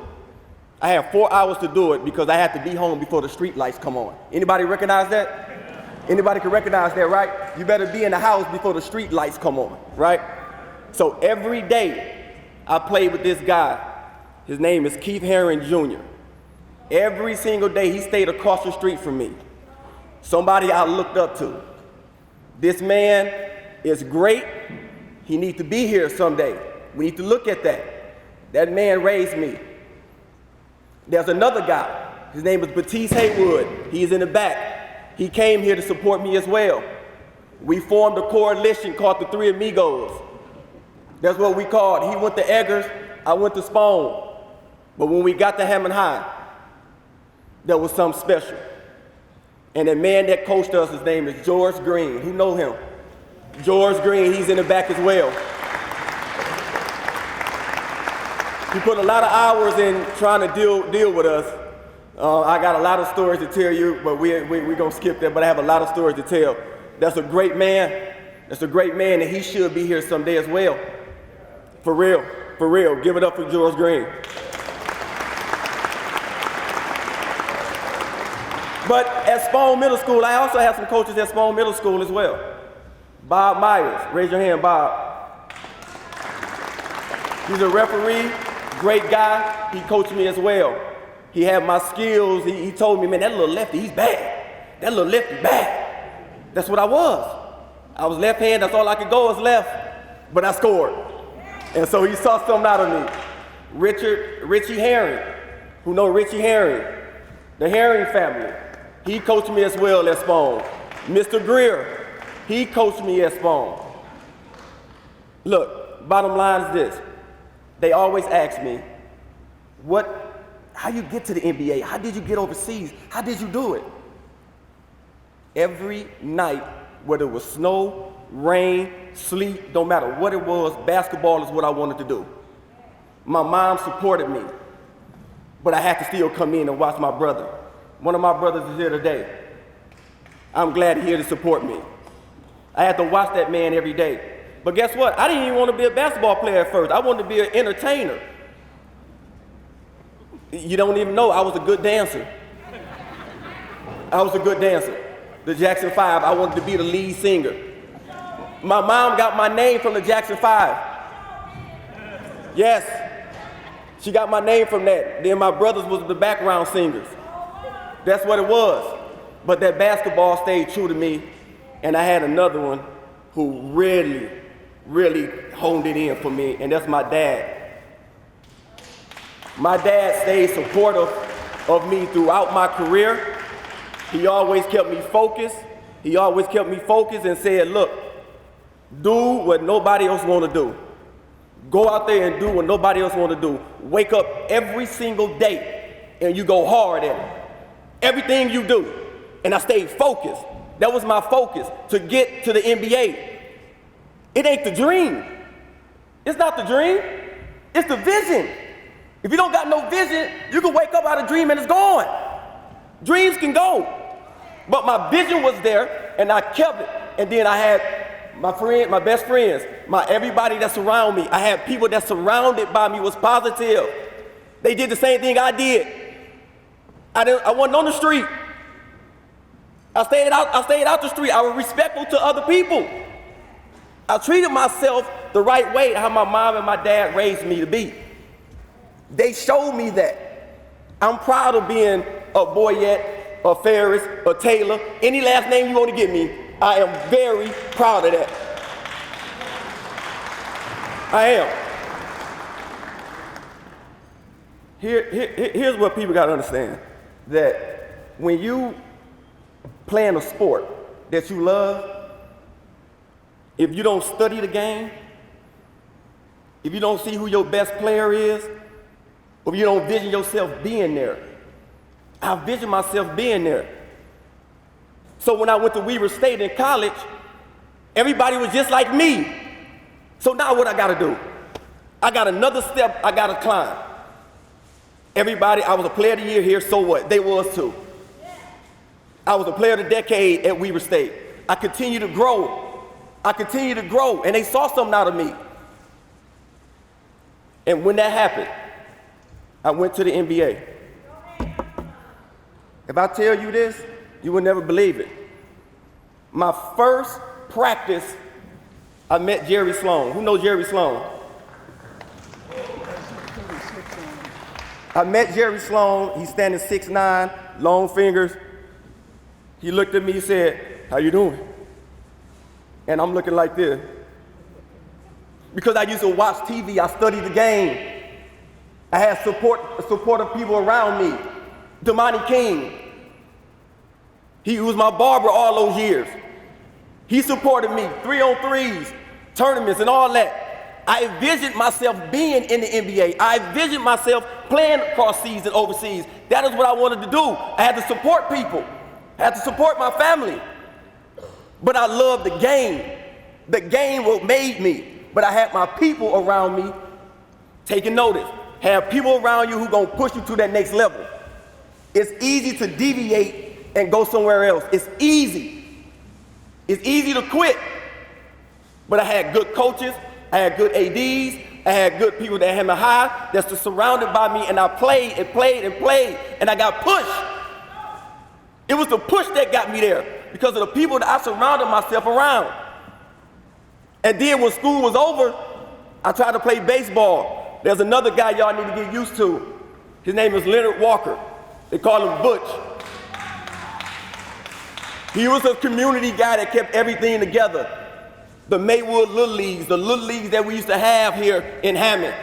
[SPEAKER 11] I had 4 hours to do it because I had to be home before the street lights come on. Anybody recognize that? Anybody can recognize that, right? You better be in the house before the street lights come on, right? So every day I played with this guy. His name is Keith Herring Jr. Every single day he stayed across the street from me. Somebody I looked up to. This man is great. He needs to be here someday. We need to look at that. That man raised me. There's another guy. His name is Batiste Haywood. He's in the back. He came here to support me as well. We formed a coalition called the Three Amigos. That's what we called. He went to Eggers, I went to Spohn. But when we got to Hammond High, there was something special. And the man that coached us, his name is George Green. Who know him? George Green, he's in the back as well. He put a lot of hours in trying to deal with us. I got a lot of stories to tell you, but we're gonna skip that, but I have a lot of stories to tell. That's a great man. That's a great man, and he should be here someday as well. For real, for real. Give it up for George Green. But at Spohn Middle School, I also have some coaches at Spohn Middle School as well. Bob Myers, raise your hand, Bob. He's a referee, great guy. He coached me as well. He had my skills. He told me, man, that little lefty, he's bad. That little lefty, bad. That's what I was. I was left-handed, that's all I could go was left, but I scored. And so he saw something out of me. Richie Herring, who know Richie Herring, the Herring family. He coached me as well at Spohn. Mr. Greer, he coached me at Spohn. Look, bottom line is this. They always ask me, how you get to the NBA? How did you get overseas? How did you do it? Every night, whether it was snow, rain, sleet, don't matter what it was, basketball is what I wanted to do. My mom supported me, but I had to still come in and watch my brother. One of my brothers is here today. I'm glad he's here to support me. I had to watch that man every day. But guess what? I didn't even want to be a basketball player at first. I wanted to be an entertainer. You don't even know, I was a good dancer. I was a good dancer. The Jackson 5, I wanted to be the lead singer. My mom got my name from the Jackson 5. Yes, she got my name from that. Then my brothers was the background singers. That's what it was. But that basketball stayed true to me, and I had another one who really, really honed it in for me, and that's my dad. My dad stayed supportive of me throughout my career. He always kept me focused. He always kept me focused and said, look, do what nobody else want to do. Go out there and do what nobody else want to do. Wake up every single day and you go hard at it. Everything you do. And I stayed focused. That was my focus, to get to the NBA. It ain't the dream. It's not the dream. It's the vision. If you don't got no vision, you can wake up out of a dream and it's gone. Dreams can go. But my vision was there and I kept it. And then I had my best friends, everybody that surrounded me. I had people that surrounded by me was positive. They did the same thing I did. I wasn't on the street. I stayed out the street. I was respectful to other people. I treated myself the right way, how my mom and my dad raised me to be. They showed me that. I'm proud of being a Boyette, a Ferris, a Taylor, any last name you want to give me. I am very proud of that. I am. Here's what people got to understand, that when you playing a sport that you love, if you don't study the game, if you don't see who your best player is, or if you don't vision yourself being there, I vision myself being there. So when I went to Weaver State in college, everybody was just like me. So now what I gotta do? I got another step I gotta climb. Everybody, I was a player of the year here, so what? They was too. I was a player of the decade at Weaver State. I continue to grow. And they saw something out of me. And when that happened, I went to the NBA. If I tell you this, you will never believe it. My first practice, I met Jerry Sloan. Who knows Jerry Sloan? I met Jerry Sloan. He's standing 6'9", long fingers. He looked at me, he said, "How you doing?" And I'm looking like this. Because I used to watch TV, I studied the game. I had supportive people around me. Damani King. He was my barber all those years. He supported me, 3-on-3s, tournaments and all that. I envisioned myself being in the NBA. I envisioned myself playing across seas and overseas. That is what I wanted to do. I had to support people. I had to support my family. But I loved the game. The game what made me. But I had my people around me taking notice. Have people around you who gonna push you to that next level. It's easy to deviate and go somewhere else. It's easy. It's easy to quit. But I had good coaches. I had good ADs, I had good people that had me high, that's just surrounded by me, and I played, and I got pushed. It was the push that got me there, because of the people that I surrounded myself around. And then when school was over, I tried to play baseball. There's another guy y'all need to get used to. His name is Leonard Walker. They call him Butch. He was a community guy that kept everything together. The Maywood Little Leagues, the Little Leagues that we used to have here in Hammond.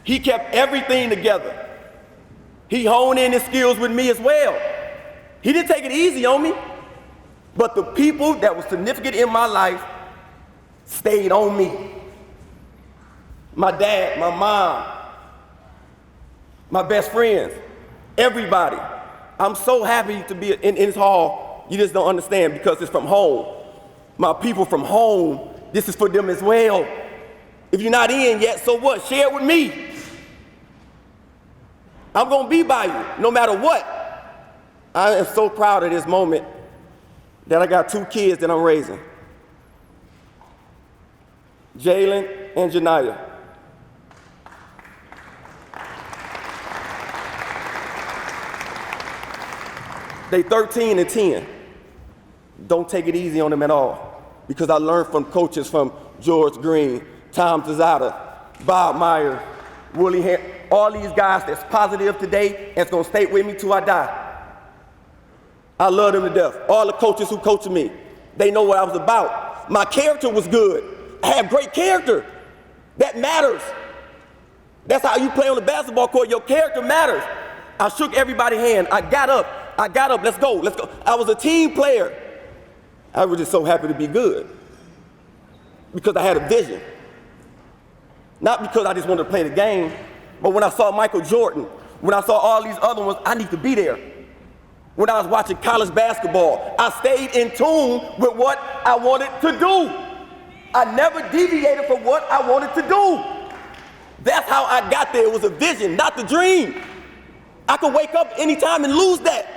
[SPEAKER 11] He kept everything together. He honed in his skills with me as well. He didn't take it easy on me, but the people that were significant in my life stayed on me. My dad, my mom, my best friends, everybody. I'm so happy to be in this hall. You just don't understand, because it's from home. My people from home, this is for them as well. If you're not in yet, so what? Share it with me. I'm gonna be by you, no matter what. I am so proud of this moment that I got 2 kids that I'm raising. Jalen and Janiyah. They 13 and 10. Don't take it easy on them at all, because I learned from coaches from George Green, Tom Tizada, Bob Myers, Willie Ham, all these guys that's positive today and it's gonna stay with me till I die. I love them to death. All the coaches who coached me, they know what I was about. My character was good. I have great character. That matters. That's how you play on the basketball court. Your character matters. I shook everybody's hand. I got up, let's go. I was a team player. I was just so happy to be good, because I had a vision. Not because I just wanted to play the game, but when I saw Michael Jordan, when I saw all these other ones, I need to be there. When I was watching college basketball, I stayed in tune with what I wanted to do. I never deviated from what I wanted to do. That's how I got there. It was a vision, not the dream. I could wake up anytime and lose that.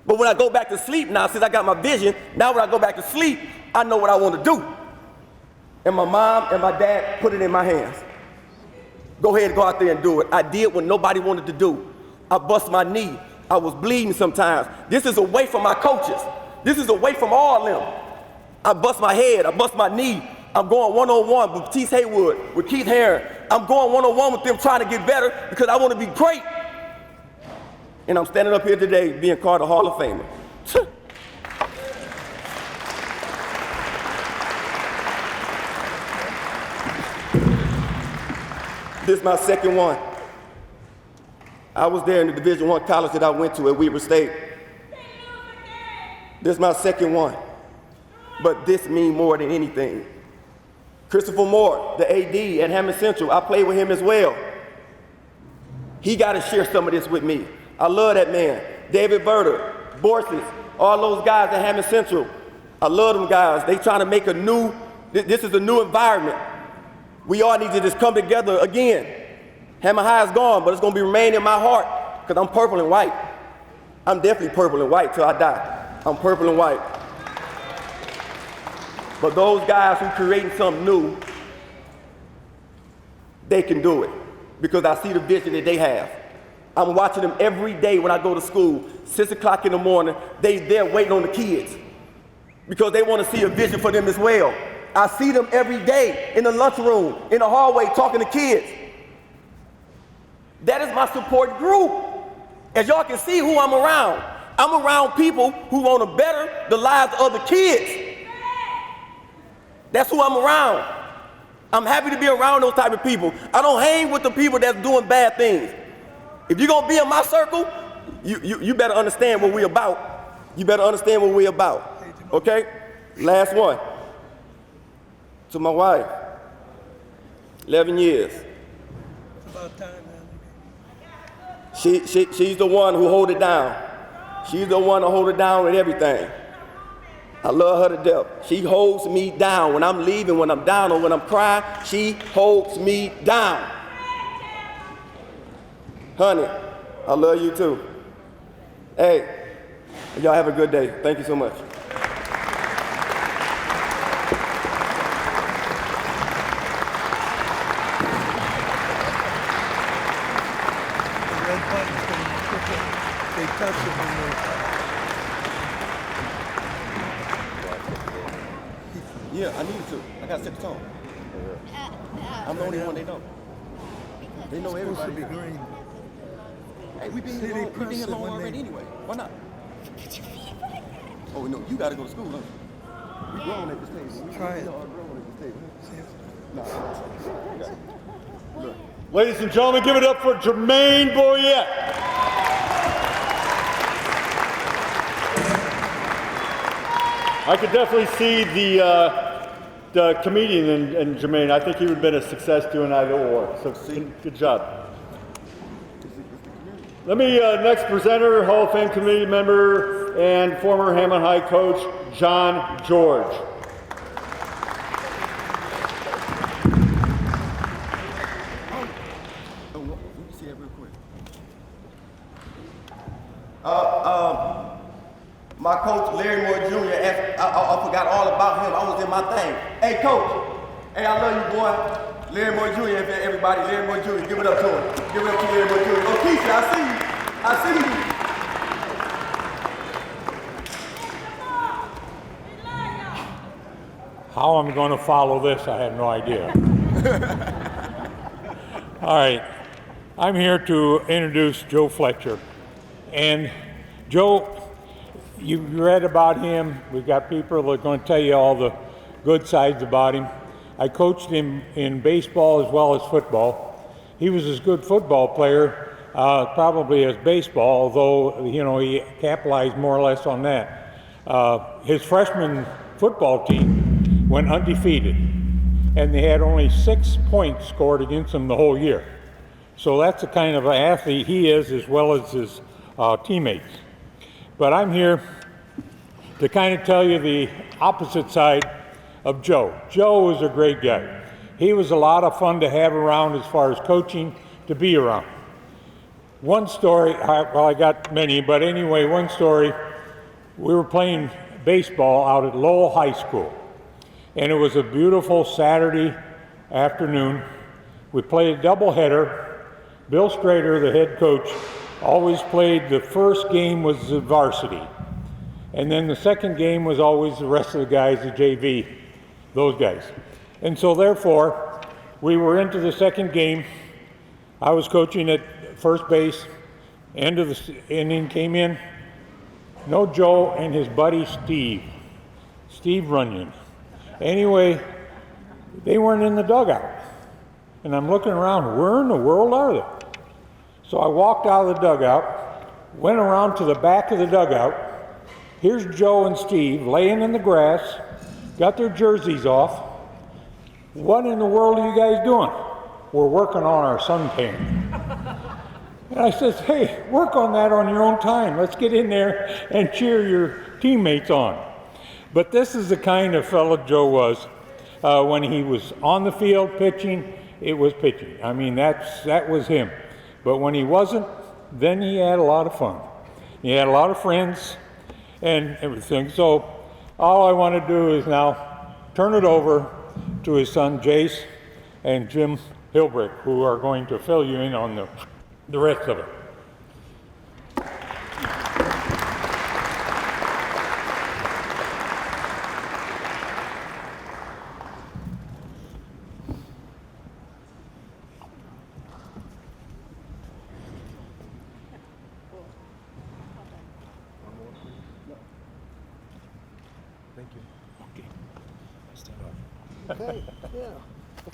[SPEAKER 11] But when I go back to sleep now, since I got my vision, now when I go back to sleep, I know what I want to do. And my mom and my dad put it in my hands. Go ahead and go out there and do it. I did what nobody wanted to do. I bust my knee. I was bleeding sometimes. This is away from my coaches. This is away from all of them. I bust my head. I bust my knee. I'm going one-on-one with Keith Haywood, with Keith Herron. I'm going one-on-one with them, trying to get better because I want to be great. And I'm standing up here today being called a Hall of Famer. This is my second one. I was there in the Division I college that I went to at Weber State. This is my second one. But this means more than anything. Christopher Moore, the AD at Hammond Central, I played with him as well. He got to share some of this with me. I love that man. David Verter, Borsis, all those guys at Hammond Central. I love them guys. They trying to make a new, this is a new environment. We all need to just come together again. Hammond High is gone, but it's going to be remain in my heart because I'm purple and white. I'm definitely purple and white till I die. I'm purple and white. But those guys who creating something new, they can do it because I see the vision that they have. I'm watching them every day when I go to school, 6 o'clock in the morning, they're waiting on the kids because they want to see a vision for them as well. I see them every day in the lunchroom, in the hallway, talking to kids. That is my support group. As y'all can see who I'm around people who want to better the lives of the kids. That's who I'm around. I'm happy to be around those type of people. I don't hang with the people that's doing bad things. If you're gonna be in my circle, you better understand what we're about. You better understand what we're about. Okay? Last one. To my wife. 11 years.
[SPEAKER 2] About time,
[SPEAKER 11] She's the one who hold it down. She's the one to hold it down with everything. I love her to death. She holds me down. When I'm leaving, when I'm down, or when I'm crying, she holds me down. Honey, I love you too. Hey, y'all have a good day. Thank you so much.
[SPEAKER 2] they touch it when
[SPEAKER 11] Yeah, I need to. I gotta set the tone. I'm the only one they know. They know everybody.
[SPEAKER 2] supposed to be green.
[SPEAKER 11] Hey, we've been here long already anyway. Why not? Oh, no, you gotta go to school, don't you? We grown at this table.
[SPEAKER 2] Try it.
[SPEAKER 11] We are grown at this table. No. Look.
[SPEAKER 4] Ladies and gentlemen, give it up for Jermaine Boyette. I could definitely see the comedian in Jermaine. I think he would have been a success doing either or. So good job. Let me, next presenter, Hall of Fame committee member and former Hammond High coach, John George.
[SPEAKER 11] My coach, Larry Moore Jr., I forgot all about him. I was in my thing. Hey, coach. Hey, I love you, boy. Larry Moore Jr., everybody. Larry Moore Jr., give it up to him. Give it up to Larry Moore Jr. Oh, Keisha, I see you. I see you.
[SPEAKER 12] How I'm going to follow this, I have no idea. All right. I'm here to introduce Joe Fletcher. And Joe, you read about him. We've got people that are going to tell you all the good sides about him. I coached him in baseball as well as football. He was as good football player probably as baseball, although he capitalized more or less on that. His freshman football team went undefeated, and they had only 6 points scored against them the whole year. So that's the kind of an athlete he is, as well as his teammates. But I'm here to kind of tell you the opposite side of Joe. Joe was a great guy. He was a lot of fun to have around as far as coaching, to be around. One story, I got many, but anyway, one story, we were playing baseball out at Lowell High School, and it was a beautiful Saturday afternoon. We played a doubleheader. Bill Strader, the head coach, always played the first game was the varsity, and then the second game was always the rest of the guys, the JV, those guys. And so therefore, we were into the second game. I was coaching at first base. End of the inning came in. No Joe and his buddy Steve Runyon. Anyway, they weren't in the dugout. And I'm looking around, where in the world are they? So I walked out of the dugout, went around to the back of the dugout. Here's Joe and Steve laying in the grass, got their jerseys off. What in the world are you guys doing? We're working on our suntan. And I says, hey, work on that on your own time. Let's get in there and cheer your teammates on. But this is the kind of fellow Joe was. When he was on the field pitching, it was pitching. I mean, that was him. But when he wasn't, then he had a lot of fun. He had a lot of friends and everything. So all I want to do is now turn it over to his son, Jace, and Jim Hilbrick, who are going to fill you in on the rest of it.
[SPEAKER 13] Okay, yeah, well,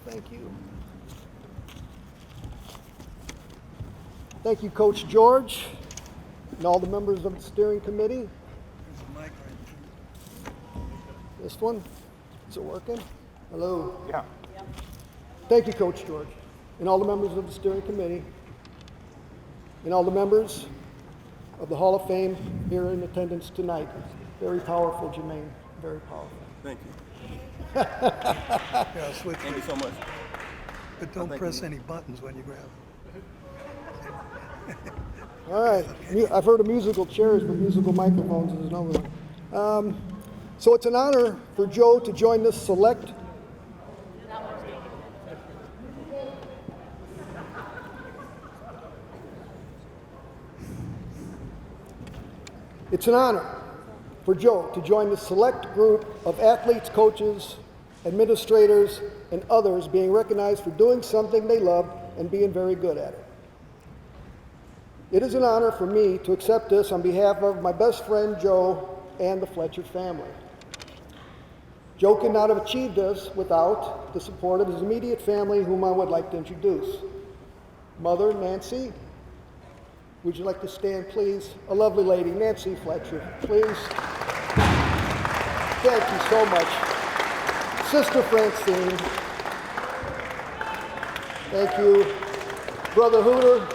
[SPEAKER 13] thank you. Thank you, Coach George, and all the members of the steering committee. This one, is it working? Hello?
[SPEAKER 12] Yeah.
[SPEAKER 13] Thank you, Coach George, and all the members of the steering committee, and all the members of the Hall of Fame here in attendance tonight. Very powerful, Jermaine, very powerful.
[SPEAKER 11] Thank you.
[SPEAKER 14] Yeah, switch.
[SPEAKER 11] Thank you so much.
[SPEAKER 14] But don't press any buttons when you grab it.
[SPEAKER 13] All right, I've heard of musical chairs, but musical microphones is another one. So it's an honor for Joe to join this select. It's an honor for Joe to join the select group of athletes, coaches, administrators, and others being recognized for doing something they love and being very good at it. It is an honor for me to accept this on behalf of my best friend Joe and the Fletcher family. Joe could not have achieved this without the support of his immediate family, whom I would like to introduce. Mother, Nancy, would you like to stand, please? A lovely lady, Nancy Fletcher, please. Thank you so much. Sister Francine. Thank you. Brother Hooter.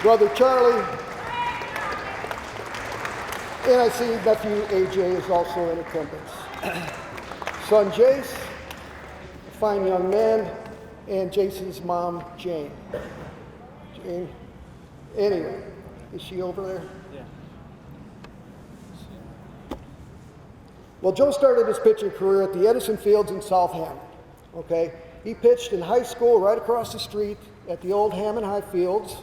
[SPEAKER 13] Brother Charlie. And I see nephew AJ is also in attendance. Son Jace, a fine young man, and Jason's mom, Jane. Jane, anyway, is she over there? Yeah. Well, Joe started his pitching career at the Edison Fields in South Hammond, okay? He pitched in high school right across the street at the old Hammond High Fields,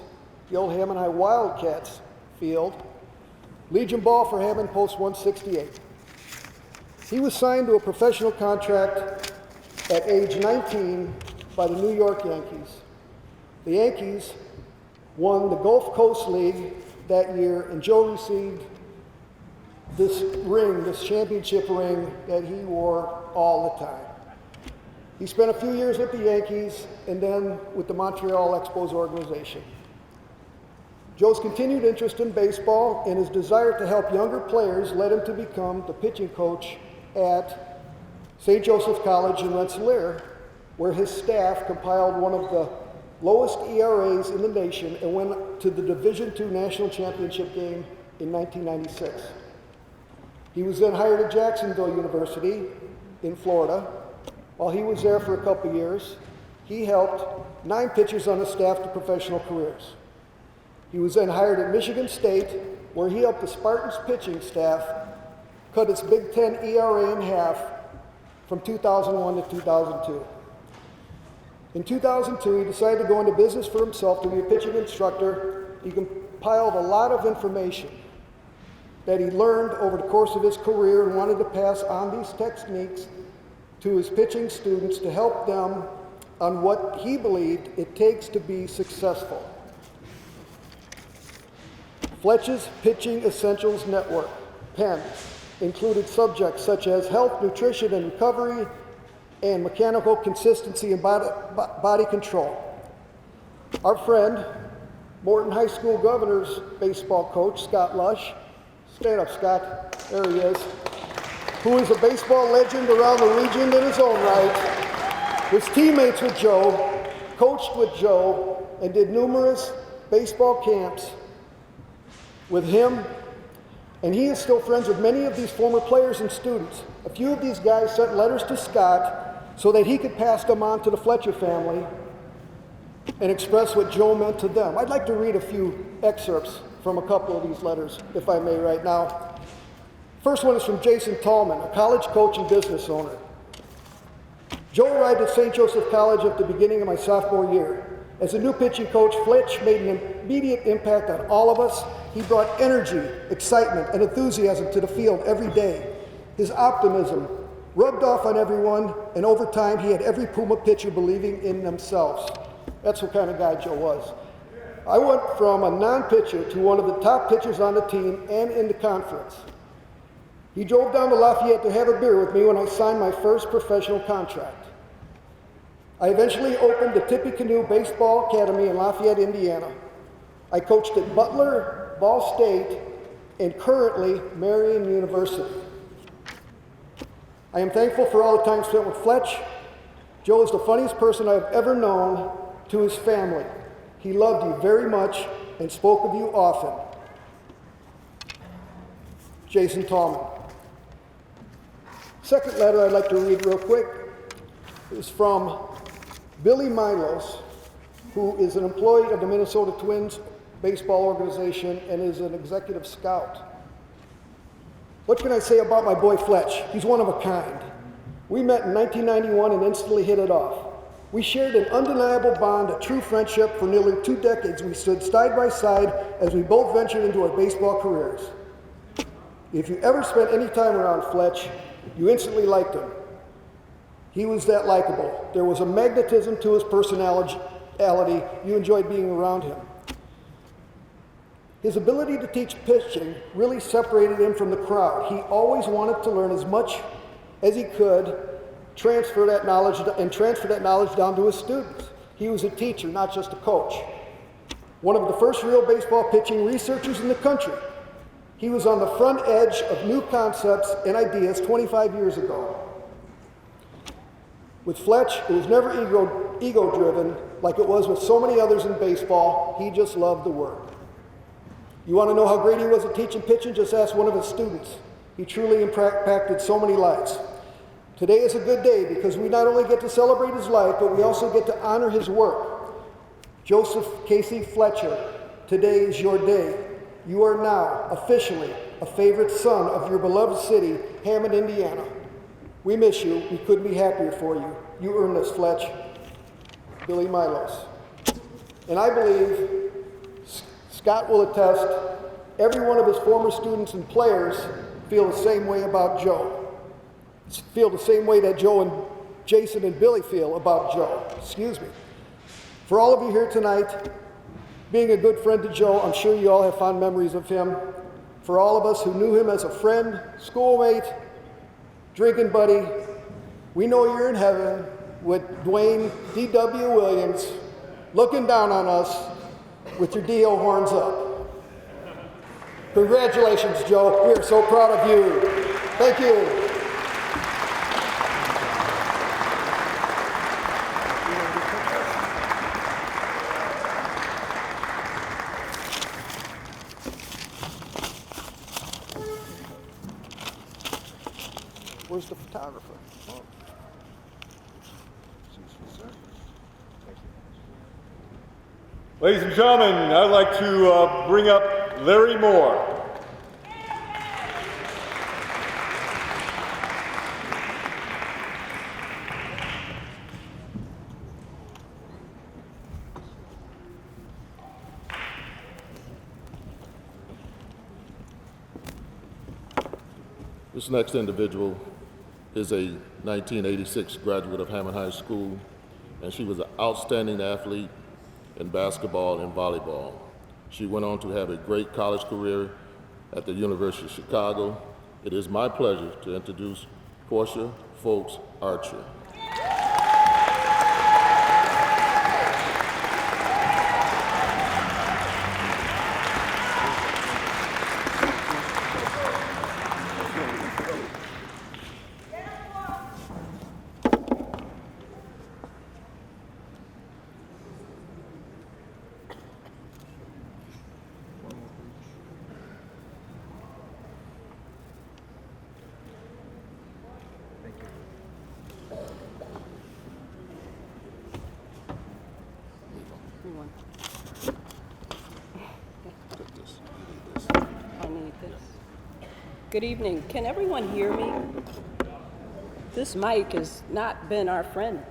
[SPEAKER 13] the old Hammond High Wildcats field, Legion Ball for Hammond Post 168. He was signed to a professional contract at age 19 by the New York Yankees. The Yankees won the Gulf Coast League that year, and Joe received this ring, this championship ring that he wore all the time. He spent a few years with the Yankees and then with the Montreal Expos organization. Joe's continued interest in baseball and his desire to help younger players led him to become the pitching coach at St. Joseph's College in Rensselaer, where his staff compiled one of the lowest ERAs in the nation and went to the Division II National Championship game in 1996. He was then hired at Jacksonville University in Florida. While he was there for a couple years, he helped 9 pitchers on his staff to professional careers. He was then hired at Michigan State, where he helped the Spartans pitching staff cut its Big Ten ERA in half from 2001 to 2002. In 2002, he decided to go into business for himself to be a pitching instructor. He compiled a lot of information that he learned over the course of his career and wanted to pass on these techniques to his pitching students to help them on what he believed it takes to be successful. Fletch's Pitching Essentials Network, PEN, included subjects such as health, nutrition, and recovery, and mechanical consistency and body control. Our friend, Morton High School Governor's baseball coach, Scott Lush, stand up, Scott, there he is, who is a baseball legend around the region in his own right, was teammates with Joe, coached with Joe, and did numerous baseball camps with him, and he is still friends with many of these former players and students. A few of these guys sent letters to Scott so that he could pass them on to the Fletcher family and express what Joe meant to them. I'd like to read a few excerpts from a couple of these letters, if I may, right now. First one is from Jason Tallman, a college coach and business owner. Joe arrived at St. Joseph College at the beginning of my sophomore year. As a new pitching coach, Fletch made an immediate impact on all of us. He brought energy, excitement, and enthusiasm to the field every day. His optimism rubbed off on everyone, and over time, he had every Puma pitcher believing in themselves. That's what kind of guy Joe was. I went from a non-pitcher to one of the top pitchers on the team and in the conference. He drove down to Lafayette to have a beer with me when I signed my first professional contract. I eventually opened the Tippecanoe Baseball Academy in Lafayette, Indiana. I coached at Butler, Ball State, and currently Marian University. I am thankful for all the time spent with Fletch. Joe is the funniest person I've ever known. To his family, he loved you very much and spoke of you often. Jason Tallman. Second letter I'd like to read real quick is from Billy Milos, who is an employee of the Minnesota Twins baseball organization and is an executive scout. What can I say about my boy Fletch? He's one of a kind. We met in 1991 and instantly hit it off. We shared an undeniable bond, a true friendship. For nearly 2 decades, we stood side by side as we both ventured into our baseball careers. If you ever spent any time around Fletch, you instantly liked him. He was that likable. There was a magnetism to his personality. You enjoyed being around him. His ability to teach pitching really separated him from the crowd. He always wanted to learn as much as he could, transfer that knowledge down to his students. He was a teacher, not just a coach. One of the first real baseball pitching researchers in the country. He was on the front edge of new concepts and ideas 25 years ago. With Fletch, it was never ego-driven like it was with so many others in baseball. He just loved the work. You want to know how great he was at teaching pitching? Just ask one of his students. He truly impacted so many lives. Today is a good day because we not only get to celebrate his life, but we also get to honor his work. Joseph Casey Fletcher, today is your day. You are now officially a favorite son of your beloved city, Hammond, Indiana. We miss you. We couldn't be happier for you. You earned this, Fletch. Billy Milos. And I believe Scott will attest, every one of his former students and players feel the same way about Joe. Feel the same way that Joe and Jason and Billy feel about Joe. Excuse me. For all of you here tonight, being a good friend to Joe, I'm sure you all have fond memories of him. For all of us who knew him as a friend, schoolmate, drinking buddy, we know you're in heaven with Dwayne D.W. Williams looking down on us with your D.O. horns up. Congratulations, Joe. We are so proud of you. Thank you. Where's the photographer? Oh.
[SPEAKER 4] Ladies and gentlemen, I'd like to bring up Larry Moore.
[SPEAKER 10] This next individual is a 1986 graduate of Hammond High School, and she was an outstanding athlete in basketball and volleyball. She went on to have a great college career at the University of Chicago. It is my pleasure to introduce Portia Fultz Archer.
[SPEAKER 15] one. I need this. Good evening. Can everyone hear me? This mic has not been our friend.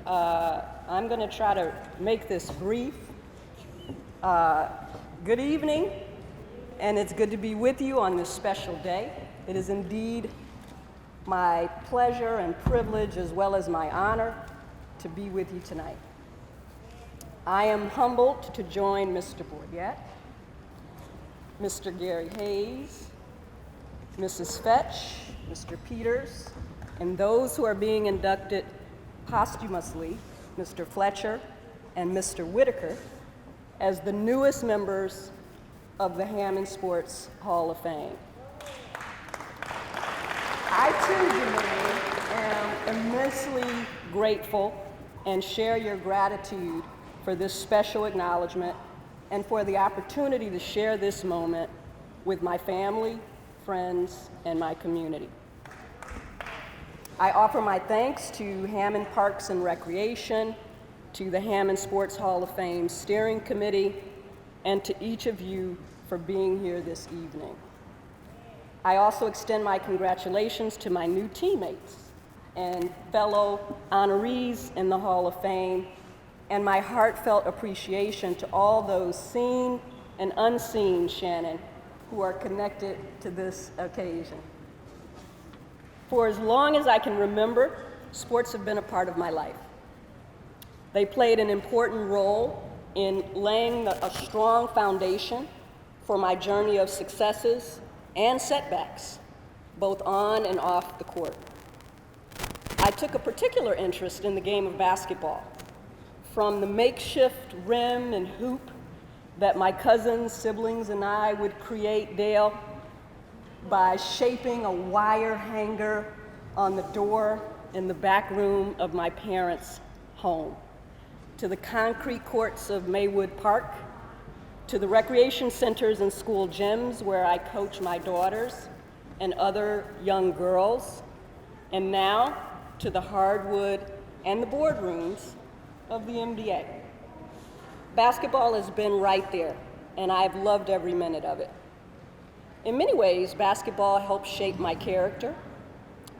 [SPEAKER 15] I'm going to try to make this brief. Good evening, and it's good to be with you on this special day. It is indeed my pleasure and privilege, as well as my honor, to be with you tonight. I am humbled to join Mr. Boyette, Mr. Gary Hayes, Mrs. Fletch, Mr. Peters, and those who are being inducted posthumously, Mr. Fletcher and Mr. Whitaker, as the newest members of the Hammond Sports Hall of Fame. I too, Jermaine, am immensely grateful and share your gratitude for this special acknowledgement and for the opportunity to share this moment with my family, friends, and my community. I offer my thanks to Hammond Parks and Recreation, to the Hammond Sports Hall of Fame Steering Committee, and to each of you for being here this evening. I also extend my congratulations to my new teammates and fellow honorees in the Hall of Fame, and my heartfelt appreciation to all those seen and unseen, Shannon, who are connected to this occasion. For as long as I can remember, sports have been a part of my life. They played an important role in laying a strong foundation for my journey of successes and setbacks, both on and off the court. I took a particular interest in the game of basketball, from the makeshift rim and hoop that my cousins, siblings, and I would create, Dale, by shaping a wire hanger on the door in the back room of my parents' home, to the concrete courts of Maywood Park, to the recreation centers and school gyms where I coach my daughters and other young girls, and now to the hardwood and the boardrooms of the MDA. Basketball has been right there, and I've loved every minute of it. In many ways, basketball helped shape my character,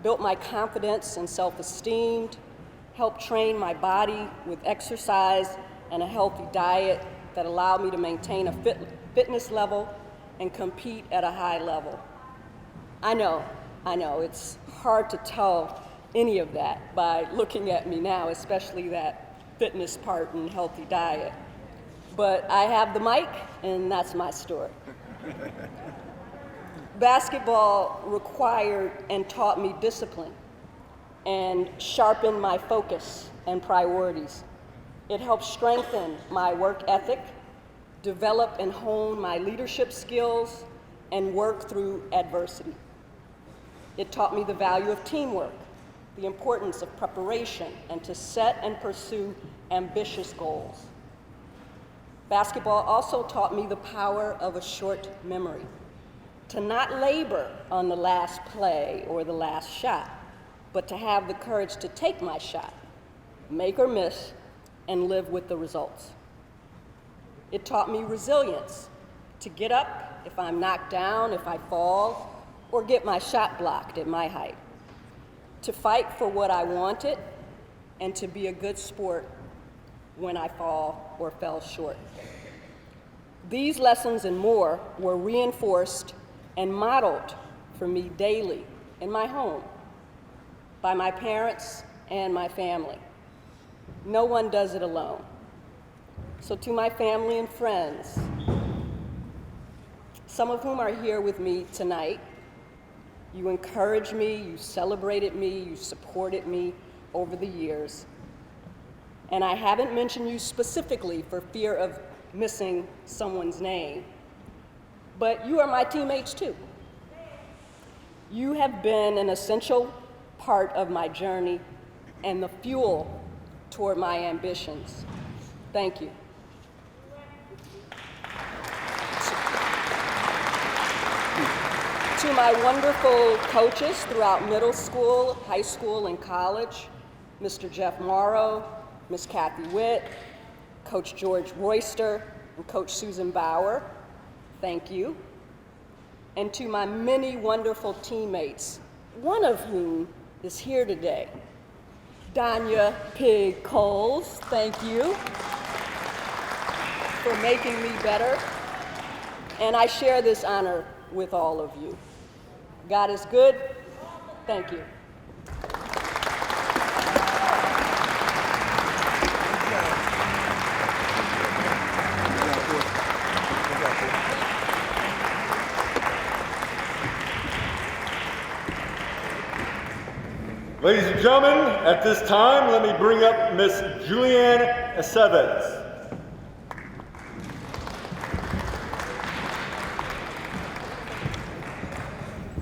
[SPEAKER 15] built my confidence and self-esteem, helped train my body with exercise and a healthy diet that allowed me to maintain a fitness level and compete at a high level. I know, it's hard to tell any of that by looking at me now, especially that fitness part and healthy diet. But I have the mic, and that's my story. Basketball required and taught me discipline and sharpened my focus and priorities. It helped strengthen my work ethic, develop and hone my leadership skills, and work through adversity. It taught me the value of teamwork, the importance of preparation, and to set and pursue ambitious goals. Basketball also taught me the power of a short memory, to not labor on the last play or the last shot, but to have the courage to take my shot, make or miss, and live with the results. It taught me resilience, to get up if I'm knocked down, if I fall, or get my shot blocked at my height, to fight for what I wanted, and to be a good sport when I fall or fell short. These lessons and more were reinforced and modeled for me daily in my home, by my parents and my family. No one does it alone. So to my family and friends, some of whom are here with me tonight, you encouraged me, you celebrated me, you supported me over the years. And I haven't mentioned you specifically for fear of missing someone's name, but you are my teammates too. You have been an essential part of my journey and the fuel toward my ambitions. Thank you. To my wonderful coaches throughout middle school, high school, and college, Mr. Jeff Morrow, Miss Kathy Witt, Coach George Royster and Coach Susan Bauer, thank you. And to my many wonderful teammates, one of whom is here today, Danya Pig Coles, thank you for making me better. And I share this honor with all of you. God is good. Thank you.
[SPEAKER 4] Ladies and gentlemen, at this time, let me bring up Miss Julianne Aceves.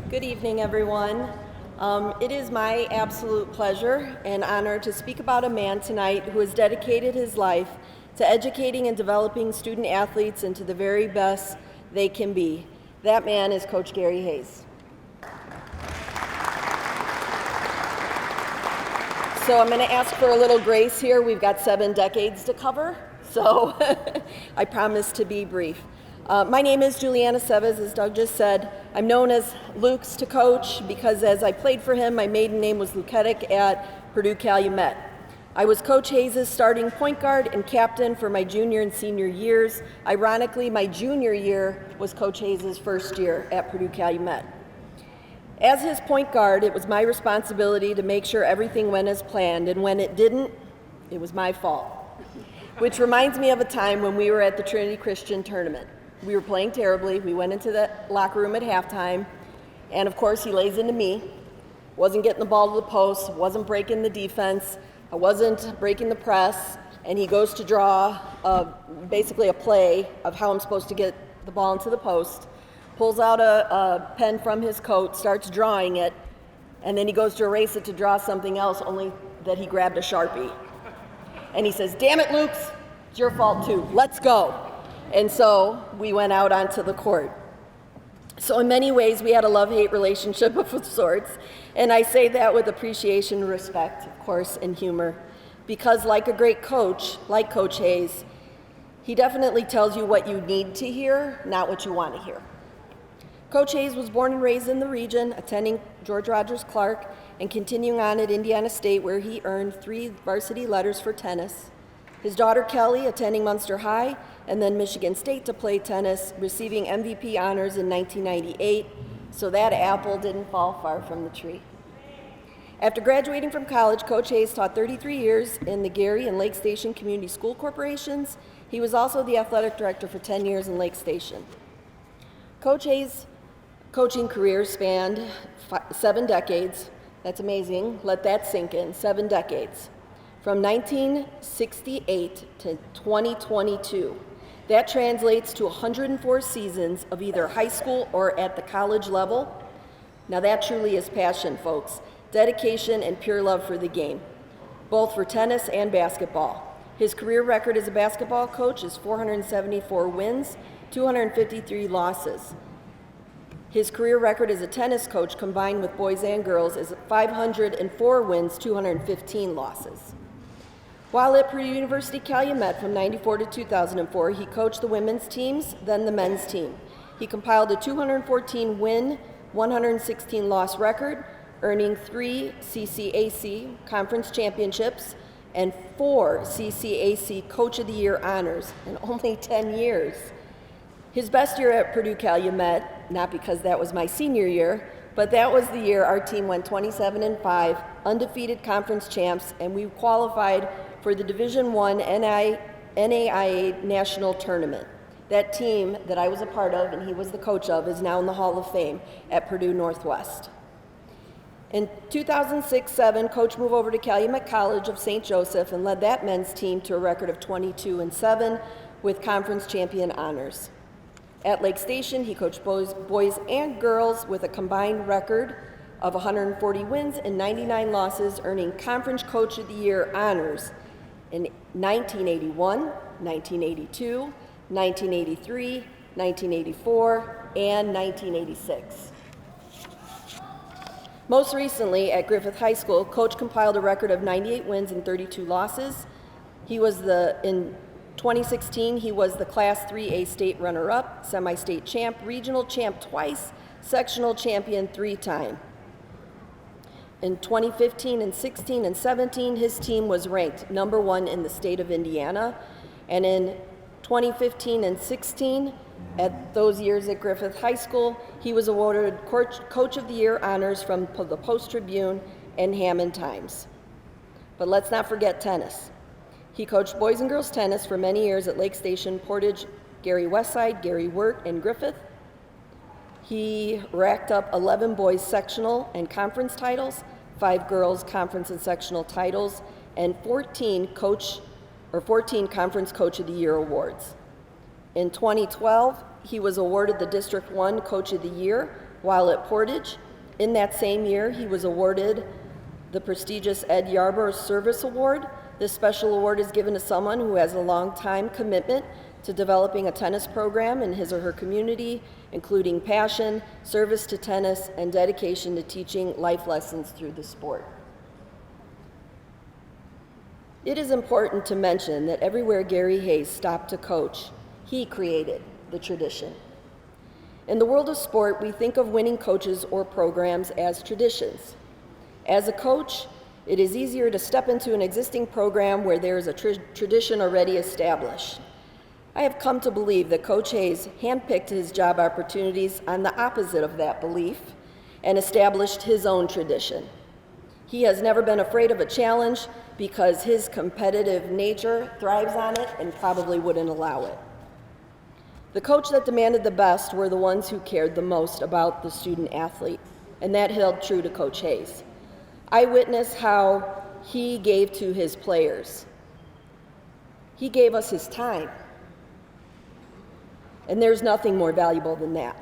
[SPEAKER 16] Good evening, everyone. It is my absolute pleasure and honor to speak about a man tonight who has dedicated his life to educating and developing student athletes into the very best they can be. That man is Coach Gary Hayes. So I'm going to ask for a little grace here. We've got 7 decades to cover, so I promise to be brief. My name is Julianne Aceves, as Doug just said. I'm known as Luke's to Coach because as I played for him, my maiden name was Luketic at Purdue Calumet. I was Coach Hayes' starting point guard and captain for my junior and senior years. Ironically, my junior year was Coach Hayes' first year at Purdue Calumet. As his point guard, it was my responsibility to make sure everything went as planned, and when it didn't, it was my fault. Which reminds me of a time when we were at the Trinity Christian tournament. We were playing terribly. We went into the locker room at halftime, and of course he lays into me. Wasn't getting the ball to the post, wasn't breaking the defense, I wasn't breaking the press, and he goes to draw basically a play of how I'm supposed to get the ball into the post. Pulls out a pen from his coat, starts drawing it, and then he goes to erase it to draw something else, only that he grabbed a Sharpie. And he says, "Damn it, Luke's, it's your fault too, let's go." And so we went out onto the court. So in many ways, we had a love-hate relationship of sorts, and I say that with appreciation, respect, of course, and humor, because like a great coach, like Coach Hayes, he definitely tells you what you need to hear, not what you want to hear. Coach Hayes was born and raised in the region, attending George Rogers Clark and continuing on at Indiana State, where he earned 3 varsity letters for tennis. His daughter Kelly attending Munster High and then Michigan State to play tennis, receiving MVP honors in 1998, so that apple didn't fall far from the tree. After graduating from college, Coach Hayes taught 33 years in the Gary and Lake Station Community School Corporations. He was also the athletic director for 10 years in Lake Station. Coach Hayes' coaching career spanned 7 decades. That's amazing. Let that sink in. 7 decades. From 1968 to 2022. That translates to 104 seasons of either high school or at the college level. Now that truly is passion, folks. Dedication and pure love for the game, both for tennis and basketball. His career record as a basketball coach is 474 wins, 253 losses. His career record as a tennis coach combined with boys and girls is 504 wins, 215 losses. While at Purdue University Calumet from 94 to 2004, he coached the women's teams, then the men's team. He compiled a 214 win, 116 loss record, earning 3 CCAC conference championships and 4 CCAC Coach of the Year honors in only 10 years. His best year at Purdue Calumet, not because that was my senior year, but that was the year our team went 27-5, undefeated conference champs, and we qualified for the Division I NAIA National Tournament. That team that I was a part of and he was the coach of is now in the Hall of Fame at Purdue Northwest. In 2006-07, Coach moved over to Calumet College of St. Joseph and led that men's team to a record of 22-7 with conference champion honors. At Lake Station, he coached boys and girls with a combined record of 140 wins and 99 losses, earning Conference Coach of the Year honors in 1981, 1982, 1983, 1984, and 1986. Most recently, at Griffith High School, Coach compiled a record of 98 wins and 32 losses. He was in 2016, he was the Class 3A state runner-up, semi-state champ, regional champ twice, sectional champion 3 times. In 2015 and 16 and 17, his team was ranked #1 in the state of Indiana. And in 2015 and 16, at those years at Griffith High School, he was awarded Coach of the Year honors from the Post-Tribune and Hammond Times. But let's not forget tennis. He coached boys and girls tennis for many years at Lake Station, Portage, Gary Westside, Gary Wirt, and Griffith. He racked up 11 boys sectional and conference titles, 5 girls conference and sectional titles, and 14 Conference Coach of the Year awards. In 2012, he was awarded the District 1 Coach of the Year while at Portage. In that same year, he was awarded the prestigious Ed Yarborough Service Award. This special award is given to someone who has a long-time commitment to developing a tennis program in his or her community, including passion, service to tennis, and dedication to teaching life lessons through the sport. It is important to mention that everywhere Gary Hayes stopped to coach, he created the tradition. In the world of sport, we think of winning coaches or programs as traditions. As a coach, it is easier to step into an existing program where there is a tradition already established. I have come to believe that Coach Hayes handpicked his job opportunities on the opposite of that belief and established his own tradition. He has never been afraid of a challenge because his competitive nature thrives on it and probably wouldn't allow it. The coach that demanded the best were the ones who cared the most about the student athlete, and that held true to Coach Hayes. I witnessed how he gave to his players. He gave us his time. And there's nothing more valuable than that.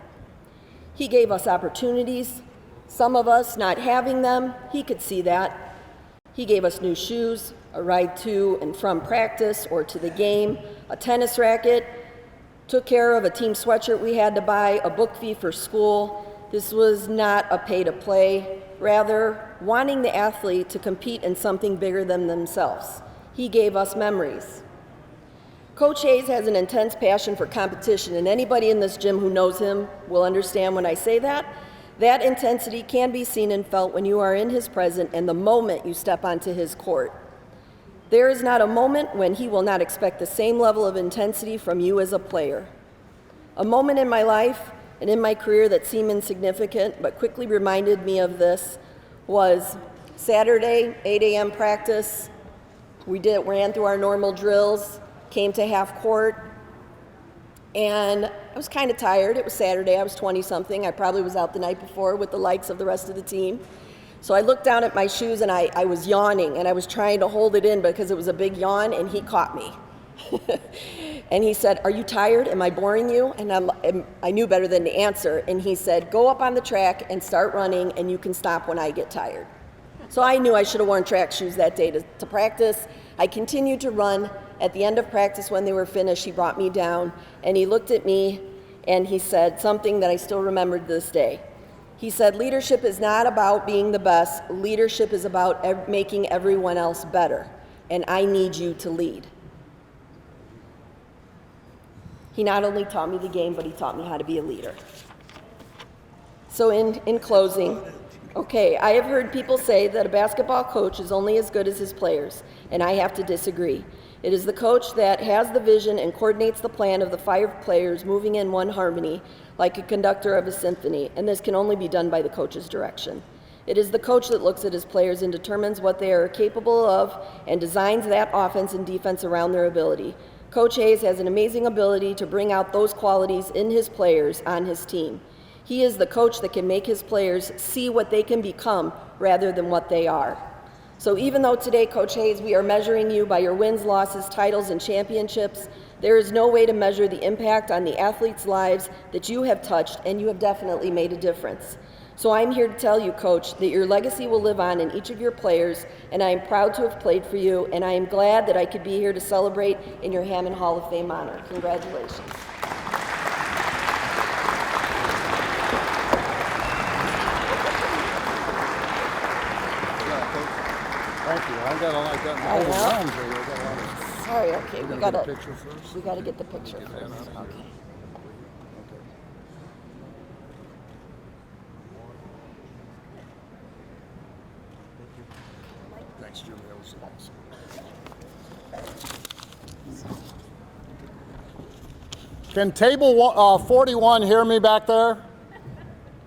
[SPEAKER 16] He gave us opportunities, some of us not having them, he could see that. He gave us new shoes, a ride to and from practice or to the game, a tennis racket, took care of a team sweatshirt we had to buy, a book fee for school. This was not a pay-to-play, rather wanting the athlete to compete in something bigger than themselves. He gave us memories. Coach Hayes has an intense passion for competition, and anybody in this gym who knows him will understand when I say that. That intensity can be seen and felt when you are in his presence and the moment you step onto his court. There is not a moment when he will not expect the same level of intensity from you as a player. A moment in my life and in my career that seemed insignificant but quickly reminded me of this was Saturday, 8 a.m. practice. We ran through our normal drills, came to half court, and I was kind of tired. It was Saturday, I was 20-something. I probably was out the night before with the likes of the rest of the team. So I looked down at my shoes and I was yawning, and I was trying to hold it in because it was a big yawn, and he caught me. And he said, "Are you tired? Am I boring you?" And I knew better than to answer, and he said, "Go up on the track and start running, and you can stop when I get tired." So I knew I should have worn track shoes that day to practice. I continued to run. At the end of practice, when they were finished, he brought me down, and he looked at me, and he said something that I still remember to this day. He said, "Leadership is not about being the best. Leadership is about making everyone else better, and I need you to lead." He not only taught me the game, but he taught me how to be a leader. So in closing, okay, I have heard people say that a basketball coach is only as good as his players, and I have to disagree. It is the coach that has the vision and coordinates the plan of the 5 players moving in one harmony, like a conductor of a symphony, and this can only be done by the coach's direction. It is the coach that looks at his players and determines what they are capable of and designs that offense and defense around their ability. Coach Hayes has an amazing ability to bring out those qualities in his players on his team. He is the coach that can make his players see what they can become rather than what they are. So even though today, Coach Hayes, we are measuring you by your wins, losses, titles, and championships, there is no way to measure the impact on the athletes' lives that you have touched, and you have definitely made a difference. So I'm here to tell you, Coach, that your legacy will live on in each of your players, and I am proud to have played for you, and I am glad that I could be here to celebrate in your Hammond Hall of Fame honor. Congratulations.
[SPEAKER 10] Thank you. I got a lot of
[SPEAKER 16] Sorry, okay, we gotta
[SPEAKER 17] get a picture first.
[SPEAKER 16] We gotta get the picture first. Okay.
[SPEAKER 17] Thanks, Jimmy. That was awesome. Can table 41 hear me back there?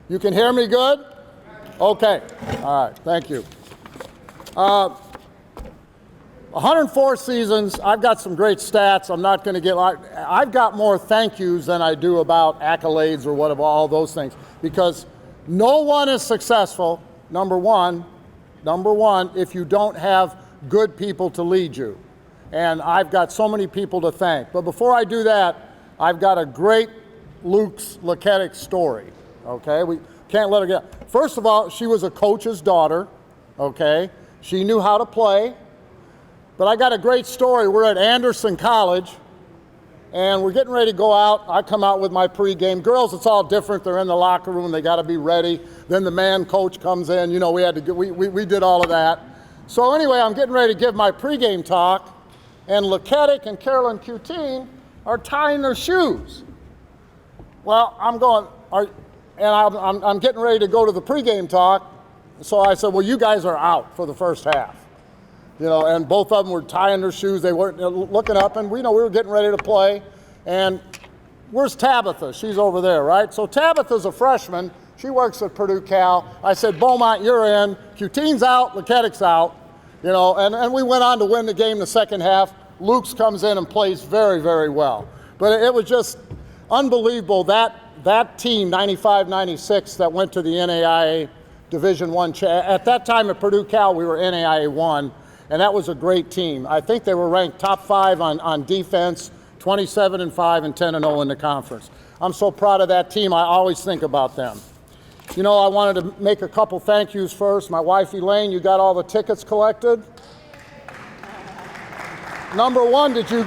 [SPEAKER 17] You can hear me good? Okay. All right. Thank you. 104 seasons. I've got some great stats. I'm not going to get like, I've got more thank yous than I do about accolades or whatever, all those things, because no one is successful, number one, if you don't have good people to lead you. And I've got so many people to thank. But before I do that, I've got a great Lukoshus story, okay? We can't let her get. First of all, she was a coach's daughter, okay? She knew how to play. But I got a great story. We're at Anderson College, and we're getting ready to go out. I come out with my pregame. Girls, it's all different. They're in the locker room. They got to be ready. Then the man coach comes in. You know, we did all of that. So anyway, I'm getting ready to give my pregame talk, and Lukoshus and Carolyn Cutine are tying their shoes. Well, I'm getting ready to go to the pregame talk. So I said, well, you guys are out for the first half. You know, and both of them were tying their shoes. They weren't looking up, and we were getting ready to play. And where's Tabitha? She's over there, right? So Tabitha's a freshman. She works at Purdue Cal. I said, Beaumont, you're in. Cutine's out. Lukoshus out. You know, and we went on to win the game the second half. Luke's comes in and plays very, very well. But it was just unbelievable. That team, 95-96, that went to the NAIA Division I. At that time at Purdue Cal, we were NAIA 1. And that was a great team. I think they were ranked top 5 on defense, 27-5 and 10-0 in the conference. I'm so proud of that team. I always think about them. You know, I wanted to make a couple thank yous first. My wife Elaine, you got all the tickets collected? Number one, did you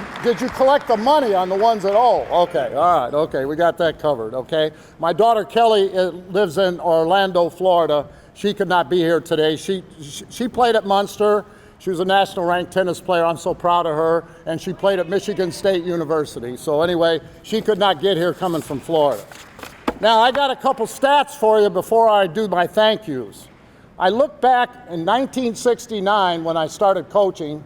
[SPEAKER 17] collect the money on the ones that owe? Okay, all right, okay, we got that covered, okay. My daughter Kelly lives in Orlando, Florida. She could not be here today. She played at Munster. She was a national ranked tennis player. I'm so proud of her. And she played at Michigan State University. So anyway, she could not get here coming from Florida. Now, I got a couple stats for you before I do my thank yous. I look back in 1969 when I started coaching,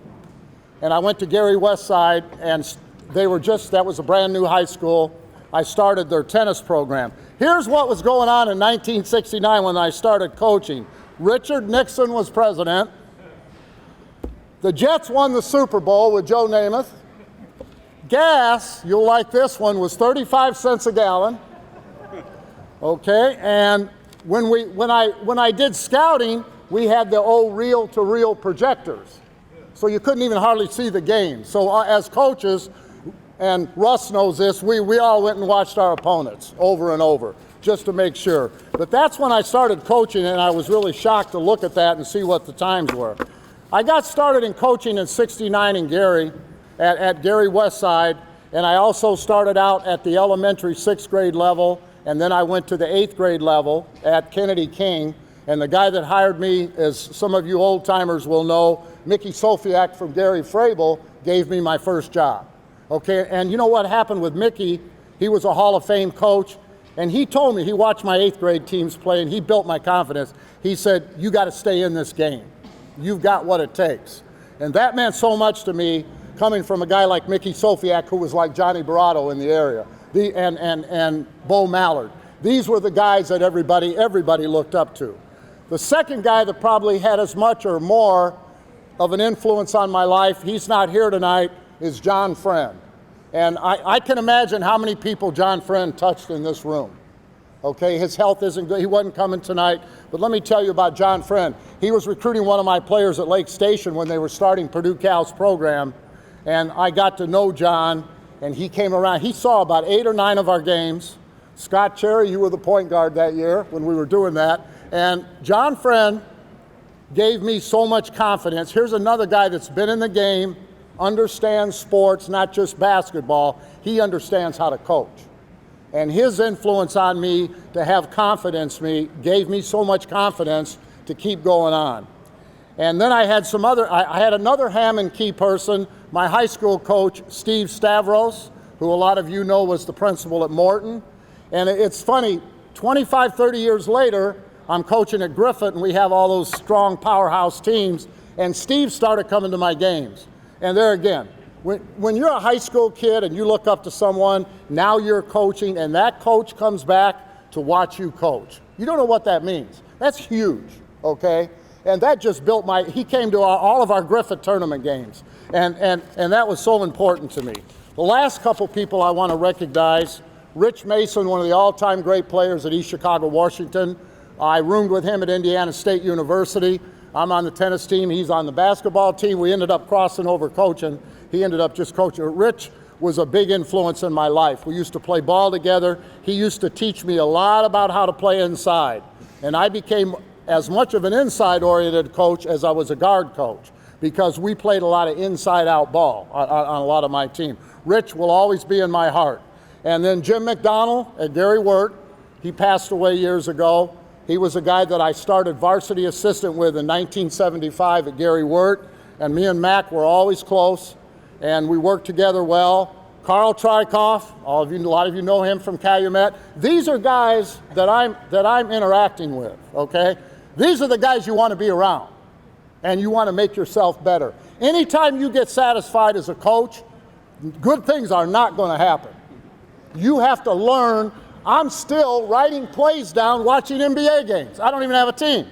[SPEAKER 17] and I went to Gary Westside, and that was a brand new high school. I started their tennis program. Here's what was going on in 1969 when I started coaching. Richard Nixon was president. The Jets won the Super Bowl with Joe Namath. Gas, you'll like this one, was 35 cents a gallon. Okay, and when I did scouting, we had the old reel-to-reel projectors. So you couldn't even hardly see the game. So as coaches, and Russ knows this, we all went and watched our opponents over and over just to make sure. But that's when I started coaching, and I was really shocked to look at that and see what the times were. I got started in coaching in '69 in Gary, at Gary Westside, and I also started out at the elementary 6th grade level, and then I went to the 8th grade level at Kennedy King. And the guy that hired me, as some of you old timers will know, Mickey Sofiak from Gary Frable, gave me my first job. Okay, and you know what happened with Mickey? He was a Hall of Fame coach, and he told me, he watched my 8th grade teams play, and he built my confidence. He said, you got to stay in this game. You've got what it takes. And that meant so much to me, coming from a guy like Mickey Sofiak, who was like Johnny Barato in the area, and Bo Mallard. These were the guys that everybody looked up to. The second guy that probably had as much or more of an influence on my life, he's not here tonight, is John Friend. And I can imagine how many people John Friend touched in this room. Okay, his health isn't good. He wasn't coming tonight. But let me tell you about John Friend. He was recruiting one of my players at Lake Station when they were starting Purdue Cal's program. And I got to know John, and he came around. He saw about 8 or 9 of our games. Scott Cherry, you were the point guard that year when we were doing that. And John Friend gave me so much confidence. Here's another guy that's been in the game, understands sports, not just basketball. He understands how to coach. And his influence on me to have confidence gave me so much confidence to keep going on. And then I had I had another Hammond key person my high school coach, Steve Stavros, who a lot of you know was the principal at Morton. And it's funny, 25, 30 years later, I'm coaching at Griffith, and we have all those strong powerhouse teams, and Steve started coming to my games. And there again, when you're a high school kid and you look up to someone, now you're coaching, and that coach comes back to watch you coach. You don't know what that means. That's huge, okay? And that just built he came to all of our Griffith tournament games, and that was so important to me. The last couple people I want to recognize, Rich Mason, one of the all-time great players at East Chicago, Washington. I roomed with him at Indiana State University. I'm on the tennis team. He's on the basketball team. We ended up crossing over coaching. He ended up just coaching. Rich was a big influence in my life. We used to play ball together. He used to teach me a lot about how to play inside. And I became as much of an inside-oriented coach as I was a guard coach, because we played a lot of inside-out ball on a lot of my team. Rich will always be in my heart. And then Jim McDonald at Gary Wirt, he passed away years ago. He was a guy that I started varsity assistant with in 1975 at Gary Wirt, and me and Mac were always close, and we worked together well. Carl Trikoff, a lot of you know him from Calumet. These are guys that I'm interacting with, okay? These are the guys you want to be around, and you want to make yourself better. Anytime you get satisfied as a coach, good things are not going to happen. You have to learn. I'm still writing plays down watching NBA games. I don't even have a team.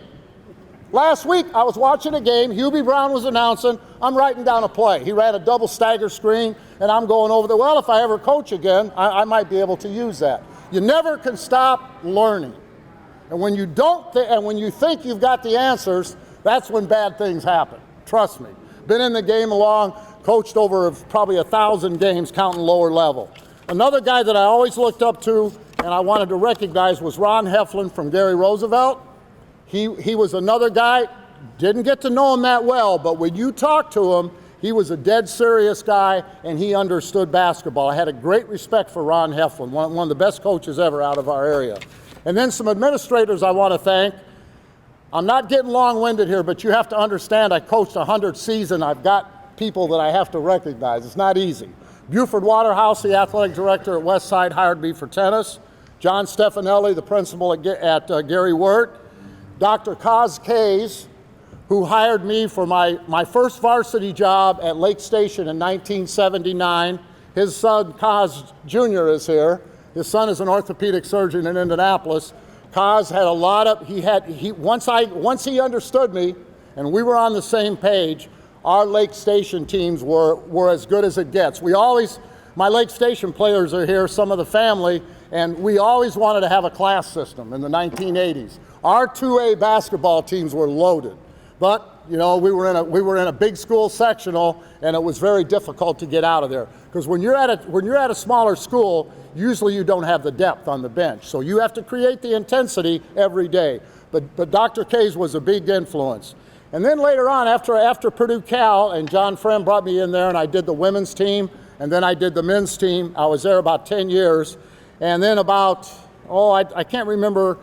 [SPEAKER 17] Last week, I was watching a game. Hubie Brown was announcing. I'm writing down a play. He ran a double stagger screen, and I'm going over there. Well, if I ever coach again, I might be able to use that. You never can stop learning. And when you and when you think you've got the answers, that's when bad things happen. Trust me. Been in the game long, coached over probably 1,000 games, counting lower level. Another guy that I always looked up to and I wanted to recognize was Ron Heflin from Gary Roosevelt. He was another guy, didn't get to know him that well, but when you talk to him, he was a dead serious guy, and he understood basketball. I had a great respect for Ron Heflin, one of the best coaches ever out of our area. And then some administrators I want to thank. I'm not getting long-winded here, but you have to understand I coached 100 seasons. I've got people that I have to recognize. It's not easy. Buford Waterhouse, the athletic director at Westside, hired me for tennis. John Stefanelli, the principal at Gary Wirt. Dr. Kaz Kays, who hired me for my first varsity job at Lake Station in 1979. His son, Kaz Jr., is here. His son is an orthopedic surgeon in Indianapolis. Kaz had a lot of, once he understood me and we were on the same page, our Lake Station teams were as good as it gets. My Lake Station players are here, some of the family, and we always wanted to have a class system in the 1980s. Our 2A basketball teams were loaded, but you know, we were in a big school sectional, and it was very difficult to get out of there. Because when you're at a smaller school, usually you don't have the depth on the bench, so you have to create the intensity every day. But Dr. Kays was a big influence. And then later on, after Purdue Cal, and John Friend brought me in there, and I did the women's team, and then I did the men's team. I was there about 10 years. And then I can't remember,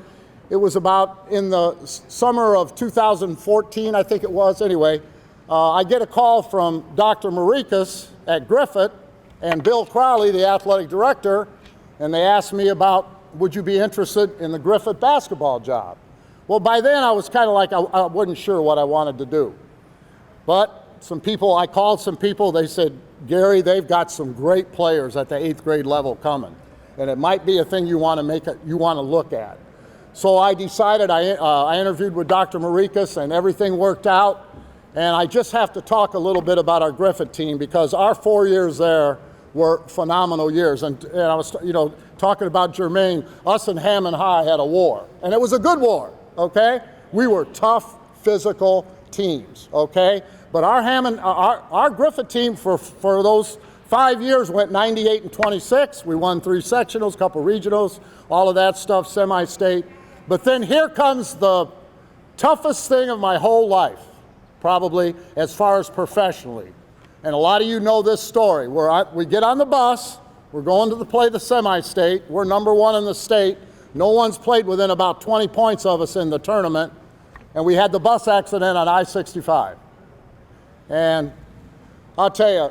[SPEAKER 17] it was about in the summer of 2014, I think it was. Anyway, I get a call from Dr. Marikas at Griffith and Bill Crowley, the athletic director, and they asked me about, would you be interested in the Griffith basketball job? Well, by then I was kind of like, I wasn't sure what I wanted to do. But I called some people, they said, Gary, they've got some great players at the 8th grade level coming, and it might be a thing you want to look at. So I decided, I interviewed with Dr. Marikas, and everything worked out. And I just have to talk a little bit about our Griffith team, because our 4 years there were phenomenal years. And I was, talking about Jermaine, us and Hammond High had a war, and it was a good war, okay? We were tough, physical teams, okay? But our Griffith team for those 5 years went 98-26. We won 3 sectionals, couple regionals, all of that stuff, semi-state. But then here comes the toughest thing of my whole life, probably, as far as professionally. And a lot of you know this story, where we get on the bus, we're going to play the semi-state, we're number 1 in the state, no one's played within about 20 points of us in the tournament, and we had the bus accident on I-65. And I'll tell you,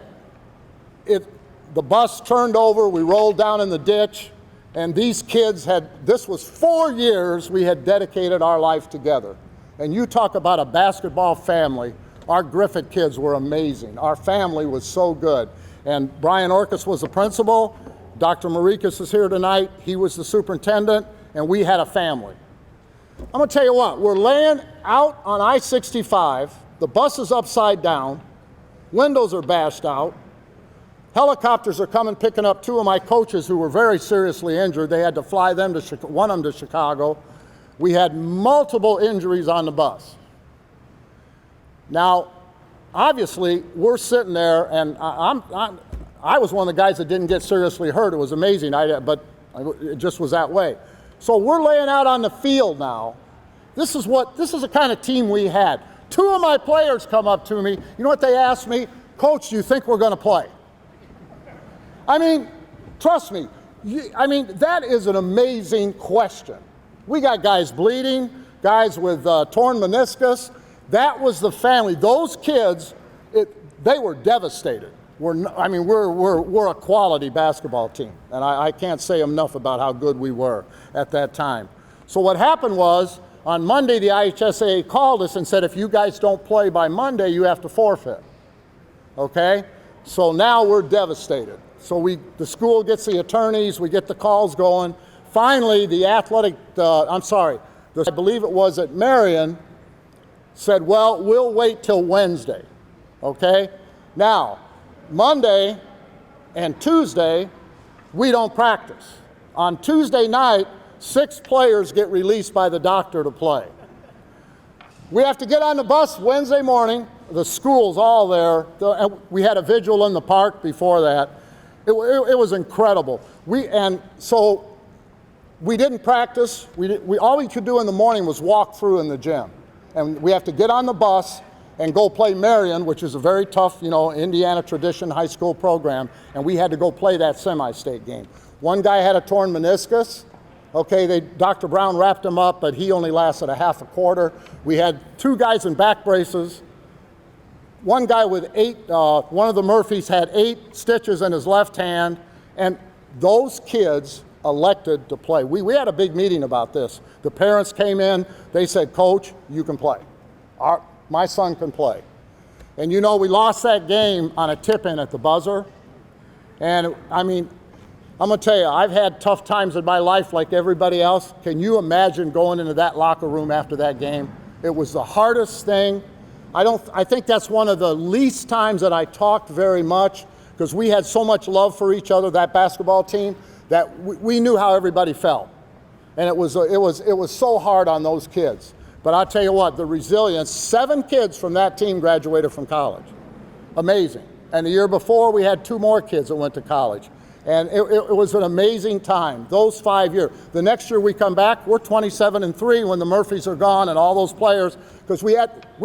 [SPEAKER 17] the bus turned over, we rolled down in the ditch, and these kids this was 4 years we had dedicated our life together. And you talk about a basketball family. Our Griffith kids were amazing. Our family was so good. And Brian Orcus was the principal. Dr. Marikas is here tonight. He was the superintendent, and we had a family. I'm gonna tell you what, we're laying out on I-65, the bus is upside down, windows are bashed out, helicopters are coming picking up 2 of my coaches who were very seriously injured. They had to fly them to one of them to Chicago. We had multiple injuries on the bus. Now, obviously, we're sitting there, and I was one of the guys that didn't get seriously hurt. It was amazing, but it just was that way. So we're laying out on the field now. This is the kind of team we had. 2 of my players come up to me. You know what they asked me? Coach, do you think we're going to play? I mean, trust me. That is an amazing question. We got guys bleeding, guys with torn meniscus. That was the family. Those kids, they were devastated. We're a quality basketball team, and I can't say enough about how good we were at that time. So what happened was, on Monday, the IHSAA called us and said, if you guys don't play by Monday, you have to forfeit. Okay? So now we're devastated. So the school gets the attorneys, we get the calls going. Finally, the athletic, I believe it was at Marion, said, well, we'll wait till Wednesday. Okay? Now, Monday and Tuesday, we don't practice. On Tuesday night, 6 players get released by the doctor to play. We have to get on the bus Wednesday morning. The school's all there. We had a vigil in the park before that. It was incredible. So we didn't practice. All we could do in the morning was walk through in the gym. And we have to get on the bus and go play Marion, which is a very tough, Indiana tradition high school program, and we had to go play that semi-state game. One guy had a torn meniscus. Okay, Dr. Brown wrapped him up, but he only lasted a half a quarter. We had 2 guys in back braces. One guy with 8, one of the Murphys had 8 stitches in his left hand, and those kids elected to play. We had a big meeting about this. The parents came in, they said, Coach, you can play. My son can play. And we lost that game on a tip-in at the buzzer. And I'm going to tell you, I've had tough times in my life like everybody else. Can you imagine going into that locker room after that game? It was the hardest thing. I think that's one of the least times that I talked very much, because we had so much love for each other, that basketball team, that we knew how everybody felt. And it was so hard on those kids. But I'll tell you what, the resilience, 7 kids from that team graduated from college. Amazing. And the year before, we had 2 more kids that went to college. And it was an amazing time, those 5 years. The next year we come back, we're 27-3 when the Murphys are gone and all those players, because we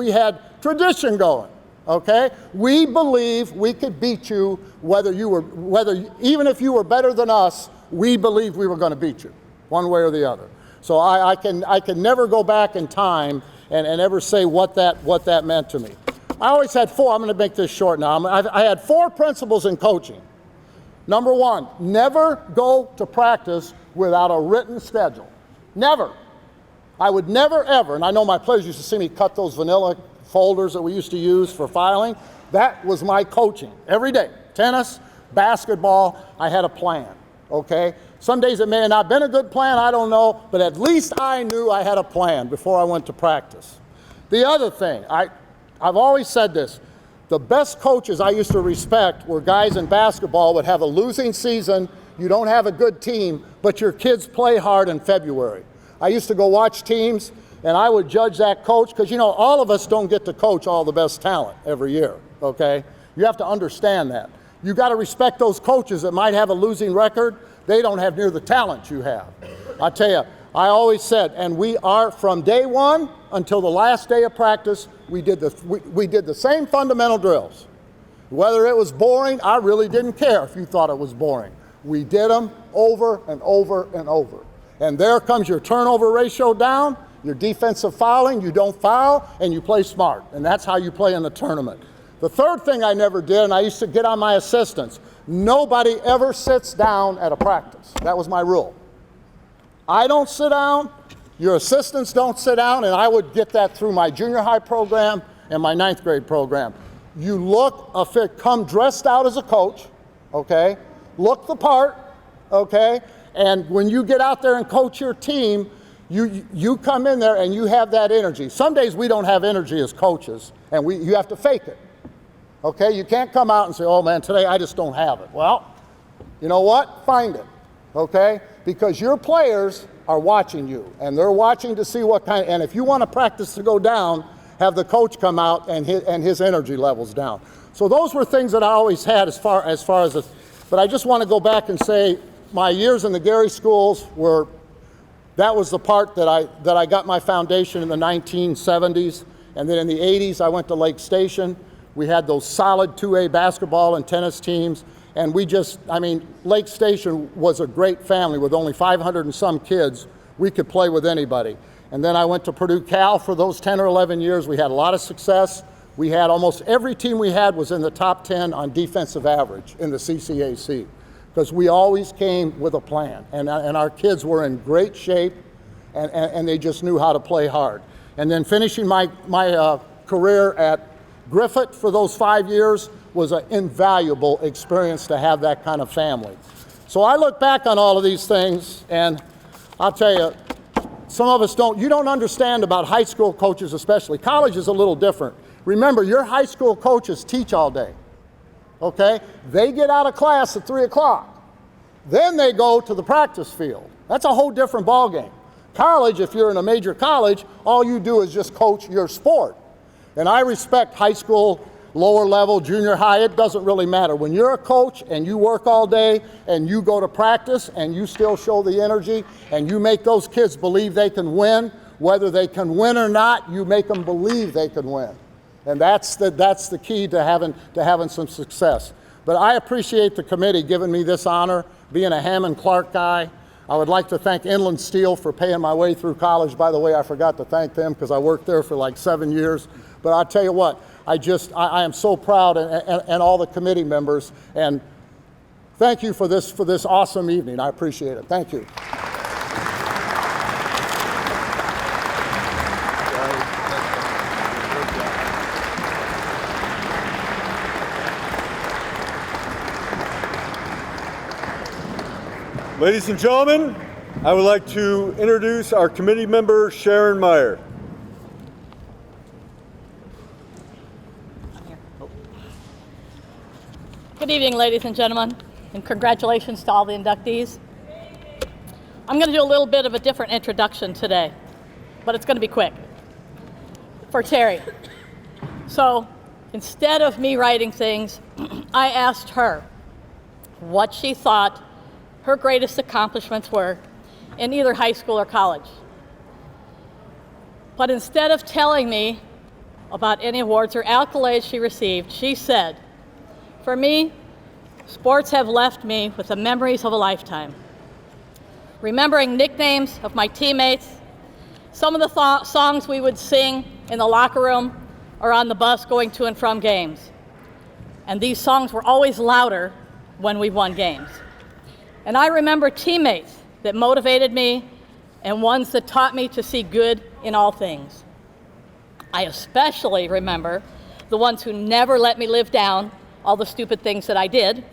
[SPEAKER 17] had tradition going, okay? We believe we could beat you even if you were better than us, we believed we were going to beat you, one way or the other. So I can never go back in time and ever say what that meant to me. I always had 4, I'm going to make this short now. I had 4 principles in coaching. Number 1, never go to practice without a written schedule. Never. I would never, ever, and I know my players used to see me cut those vanilla folders that we used to use for filing. That was my coaching every day. Tennis, basketball, I had a plan, okay? Some days it may have not been a good plan, I don't know, but at least I knew I had a plan before I went to practice. The other thing, I've always said this, the best coaches I used to respect were guys in basketball would have a losing season, you don't have a good team, but your kids play hard in February. I used to go watch teams, and I would judge that coach, because all of us don't get to coach all the best talent every year, okay? You have to understand that. You got to respect those coaches that might have a losing record. They don't have near the talent you have. I tell you, I always said, and we are from day 1 until the last day of practice, we did the same fundamental drills. Whether it was boring, I really didn't care if you thought it was boring. We did them over and over and over. And there comes your turnover ratio down, your defensive fouling, you don't foul, and you play smart. And that's how you play in the tournament. The third thing I never did, and I used to get on my assistants, Nobody ever sits down at a practice. That was my rule. I don't sit down, your assistants don't sit down, and I would get that through my junior high program and my 9th grade program. You look a fit, come dressed out as a coach, okay? Look the part, okay? And when you get out there and coach your team, you come in there and you have that energy. Some days we don't have energy as coaches, and you have to fake it, okay? You can't come out and say, oh man, today I just don't have it. Well, you know what? Find it, okay? Because your players are watching you, and they're watching to see what kind, and if you want to practice to go down, have the coach come out and his energy levels down. So those were things that I always had as far as but I just want to go back and say my years in the Gary schools that was the part that I got my foundation in the 1970s, and then in the 80s I went to Lake Station. We had those solid 2A basketball and tennis teams, and Lake Station was a great family with only 500 and some kids. We could play with anybody. And then I went to Purdue Cal for those 10 or 11 years. We had a lot of success. We had almost every team we had was in the top 10 on defensive average in the CCAC, because we always came with a plan. And our kids were in great shape, and they just knew how to play hard. And then finishing my career at Griffith for those 5 years was an invaluable experience to have that kind of family. So I look back on all of these things, and I'll tell you, some of us you don't understand about high school coaches especially. College is a little different. Remember, your high school coaches teach all day, okay? They get out of class at 3 o'clock. Then they go to the practice field. That's a whole different ballgame. College, if you're in a major college, all you do is just coach your sport. And I respect high school, lower level, junior high, it doesn't really matter. When you're a coach and you work all day and you go to practice and you still show the energy and you make those kids believe they can win, whether they can win or not, you make them believe they can win. And that's the key to having some success. But I appreciate the committee giving me this honor, being a Hammond Clark guy. I would like to thank Inland Steel for paying my way through college. By the way, I forgot to thank them because I worked there for like 7 years. But I'll tell you what, I am so proud, and all the committee members, and thank you for this awesome evening. I appreciate it. Thank you.
[SPEAKER 4] Ladies and gentlemen, I would like to introduce our committee member, Sharon Meier.
[SPEAKER 18] Good evening, ladies and gentlemen, and congratulations to all the inductees. I'm going to do a little bit of a different introduction today, but it's going to be quick for Terri. So instead of me writing things, I asked her what she thought her greatest accomplishments were in either high school or college. But instead of telling me about any awards or accolades she received, she said, "For me, sports have left me with the memories of a lifetime. Remembering nicknames of my teammates, some of the songs we would sing in the locker room or on the bus going to and from games. And these songs were always louder when we won games. And I remember teammates that motivated me and ones that taught me to see good in all things. I especially remember the ones who never let me live down all the stupid things that I did, and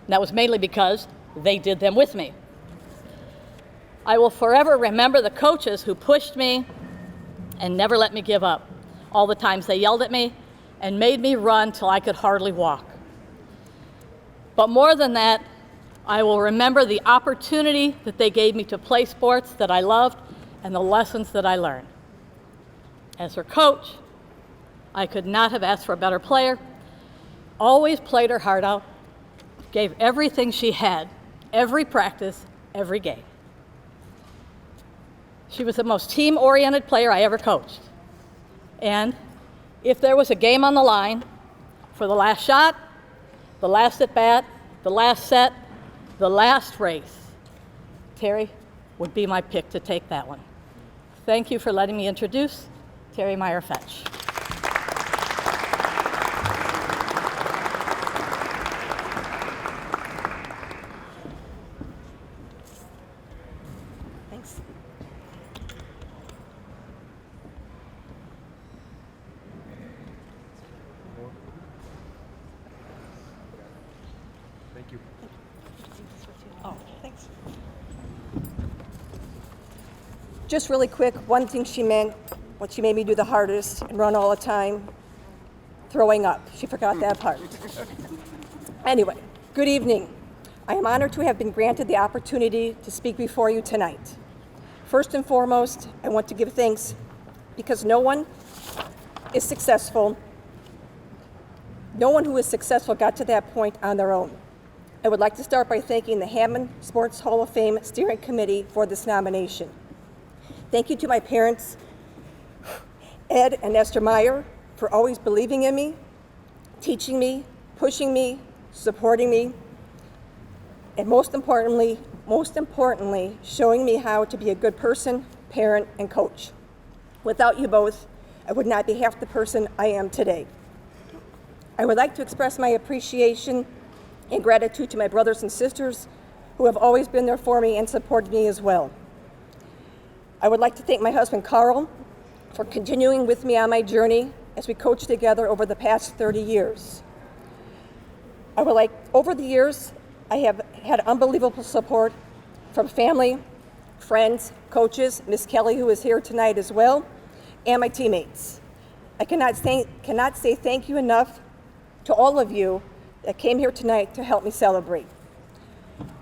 [SPEAKER 18] that was mainly because they did them with me. I will forever remember the coaches who pushed me and never let me give up, all the times they yelled at me and made me run till I could hardly walk. But more than that, I will remember the opportunity that they gave me to play sports that I loved and the lessons that I learned. As her coach, I could not have asked for a better player. Always played her heart out, gave everything she had, every practice, every game. She was the most team-oriented player I ever coached. And if there was a game on the line for the last shot, the last at-bat, the last set, the last race, Terri would be my pick to take that one. Thank you for letting me introduce Terri Meier Fech.
[SPEAKER 12] Thank you.
[SPEAKER 15] Oh, thanks.
[SPEAKER 19] Just really quick, one thing she meant, what she made me do the hardest and run all the time, throwing up. She forgot that part. Anyway, good evening. I am honored to have been granted the opportunity to speak before you tonight. First and foremost, I want to give thanks because no one who is successful got to that point on their own. I would like to start by thanking the Hammond Sports Hall of Fame Steering Committee for this nomination. Thank you to my parents, Ed and Esther Meier, for always believing in me, teaching me, pushing me, supporting me, and most importantly, showing me how to be a good person, parent, and coach. Without you both, I would not be half the person I am today. I would like to express my appreciation and gratitude to my brothers and sisters who have always been there for me and supported me as well. I would like to thank my husband, Carl, for continuing with me on my journey as we coached together over the past 30 years. Over the years, I have had unbelievable support from family, friends, coaches, Miss Kelly, who is here tonight as well, and my teammates. I cannot say thank you enough to all of you that came here tonight to help me celebrate.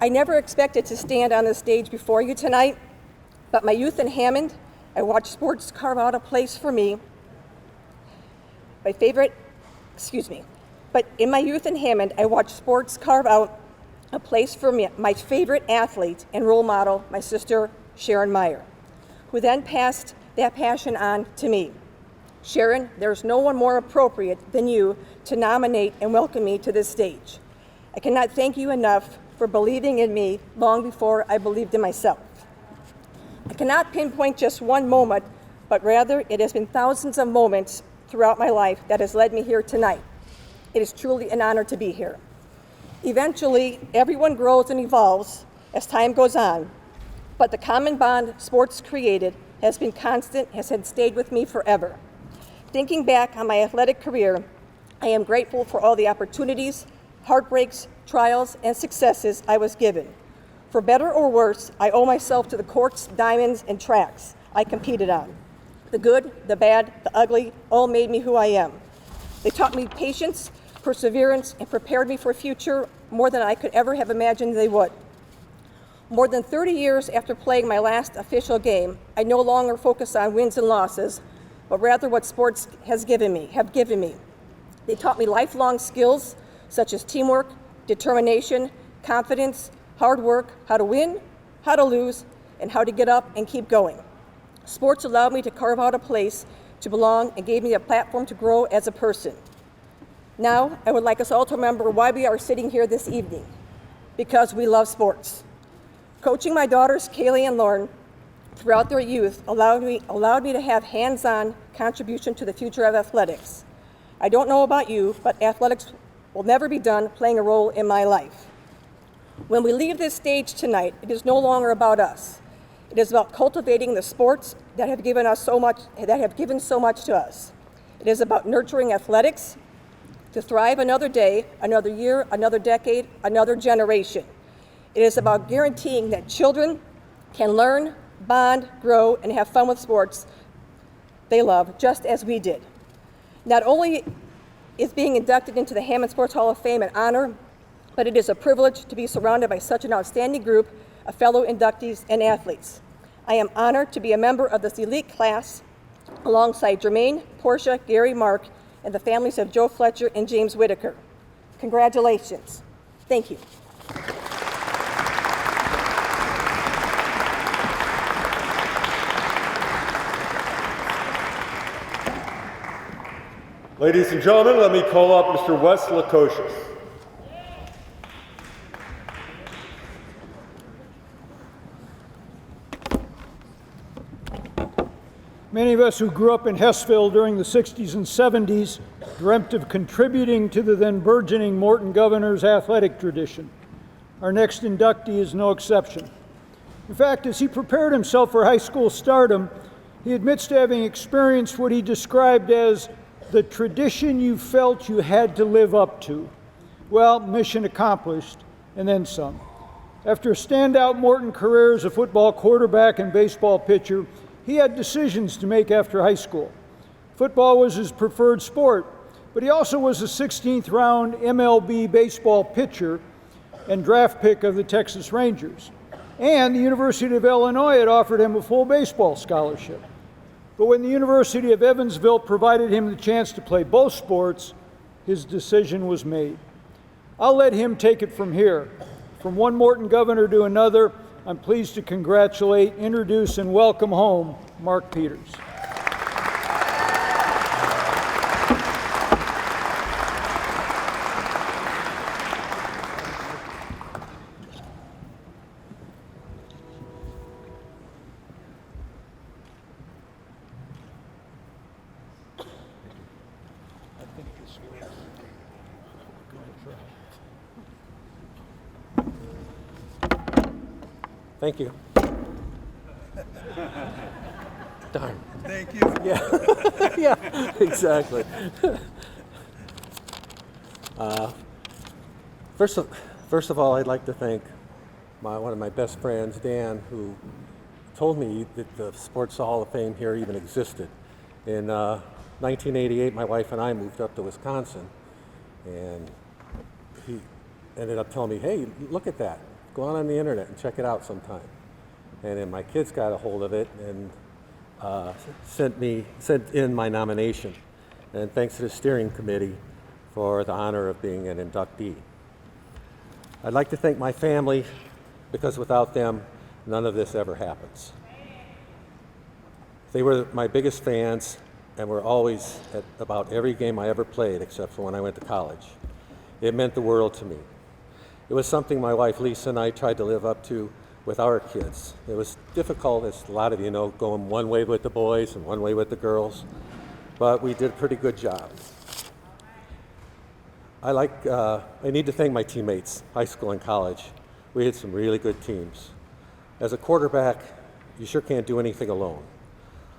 [SPEAKER 19] I never expected to stand on the stage before you tonight, but my youth in Hammond, I watched sports carve out a place for me. But in my youth in Hammond, I watched sports carve out a place for me, my favorite athlete and role model, my sister, Sharon Meier, who then passed that passion on to me. Sharon, there's no one more appropriate than you to nominate and welcome me to this stage. I cannot thank you enough for believing in me long before I believed in myself. I cannot pinpoint just one moment, but rather it has been thousands of moments throughout my life that has led me here tonight. It is truly an honor to be here. Eventually, everyone grows and evolves as time goes on, but the common bond sports created has been constant, has stayed with me forever. Thinking back on my athletic career, I am grateful for all the opportunities, heartbreaks, trials, and successes I was given. For better or worse, I owe myself to the courts, diamonds, and tracks I competed on. The good, the bad, the ugly, all made me who I am. They taught me patience, perseverance, and prepared me for a future more than I could ever have imagined they would. More than 30 years after playing my last official game, I no longer focus on wins and losses, but rather what sports have given me. They taught me lifelong skills such as teamwork, determination, confidence, hard work, how to win, how to lose, and how to get up and keep going. Sports allowed me to carve out a place to belong and gave me a platform to grow as a person. Now, I would like us all to remember why we are sitting here this evening, because we love sports. Coaching my daughters, Kaylee and Lauren, throughout their youth allowed me to have hands-on contribution to the future of athletics. I don't know about you, but athletics will never be done playing a role in my life. When we leave this stage tonight, it is no longer about us. It is about cultivating the sports that have given so much to us. It is about nurturing athletics to thrive another day, another year, another decade, another generation. It is about guaranteeing that children can learn, bond, grow, and have fun with sports they love, just as we did. Not only is being inducted into the Hammond Sports Hall of Fame an honor, but it is a privilege to be surrounded by such an outstanding group of fellow inductees and athletes. I am honored to be a member of this elite class alongside Jermaine, Portia, Gary, Mark, and the families of Joe Fletcher and James Whitaker. Congratulations. Thank you.
[SPEAKER 4] Ladies and gentlemen, let me call up Mr. Wes Lukoshus.
[SPEAKER 1] Many of us who grew up in Hessville during the 60s and 70s dreamt of contributing to the then burgeoning Morton Governor's athletic tradition. Our next inductee is no exception. In fact, as he prepared himself for high school stardom, he admits to having experienced what he described as the tradition you felt you had to live up to. Well, mission accomplished. and then some. After a standout Morton career as a football quarterback and baseball pitcher, he had decisions to make after high school. Football was his preferred sport, but he also was a 16th round MLB baseball pitcher and draft pick of the Texas Rangers. And the University of Illinois had offered him a full baseball scholarship. But when the University of Evansville provided him the chance to play both sports, his decision was made. I'll let him take it from here. From one Morton governor to another, I'm pleased to congratulate, introduce, and welcome home Mark Peters.
[SPEAKER 20] Thank you. Darn.
[SPEAKER 14] Thank you.
[SPEAKER 20] Yeah, yeah, exactly. First of all, I'd like to thank one of my best friends, Dan, who told me that the Sports Hall of Fame here even existed. In 1988, my wife and I moved up to Wisconsin, and he ended up telling me, hey, look at that. Go on the internet and check it out sometime. And then my kids got a hold of it and sent in my nomination. And thanks to the steering committee for the honor of being an inductee. I'd like to thank my family, because without them, none of this ever happens. They were my biggest fans and were always at about every game I ever played, except for when I went to college. It meant the world to me. It was something my wife Lisa and I tried to live up to with our kids. It was difficult, as a lot of you know, going one way with the boys and one way with the girls, but we did a pretty good job. I need to thank my teammates, high school and college. We had some really good teams. As a quarterback, you sure can't do anything alone.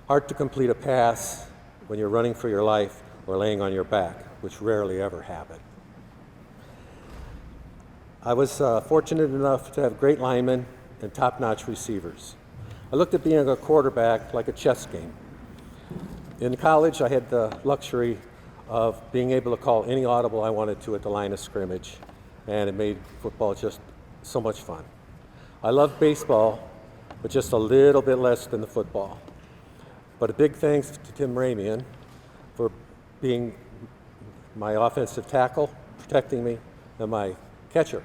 [SPEAKER 20] Hard to complete a pass when you're running for your life or laying on your back, which rarely ever happen. I was fortunate enough to have great linemen and top-notch receivers. I looked at being a quarterback like a chess game. In college, I had the luxury of being able to call any audible I wanted to at the line of scrimmage, and it made football just so much fun. I loved baseball, but just a little bit less than the football. But a big thanks to Tim Ramian for being my offensive tackle, protecting me, and my catcher.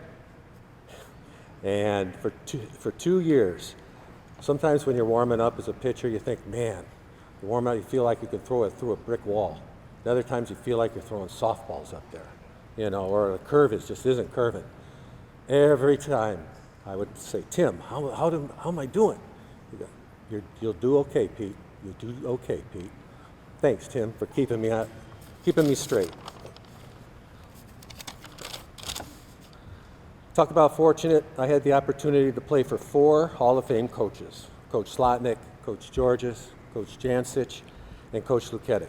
[SPEAKER 20] And for 2 years, sometimes when you're warming up as a pitcher, you think, man, you warm up, you feel like you can throw it through a brick wall. The other times you feel like you're throwing softballs up there, you know, or the curve just isn't curving. Every time I would say, Tim, how am I doing? You'll do okay, Pete. You'll do okay, Pete. Thanks, Tim, for keeping me straight. Talk about fortunate. I had the opportunity to play for 4 Hall of Fame coaches: Coach Slotnick, Coach Georges, Coach Jancic, and Coach Lukoshus,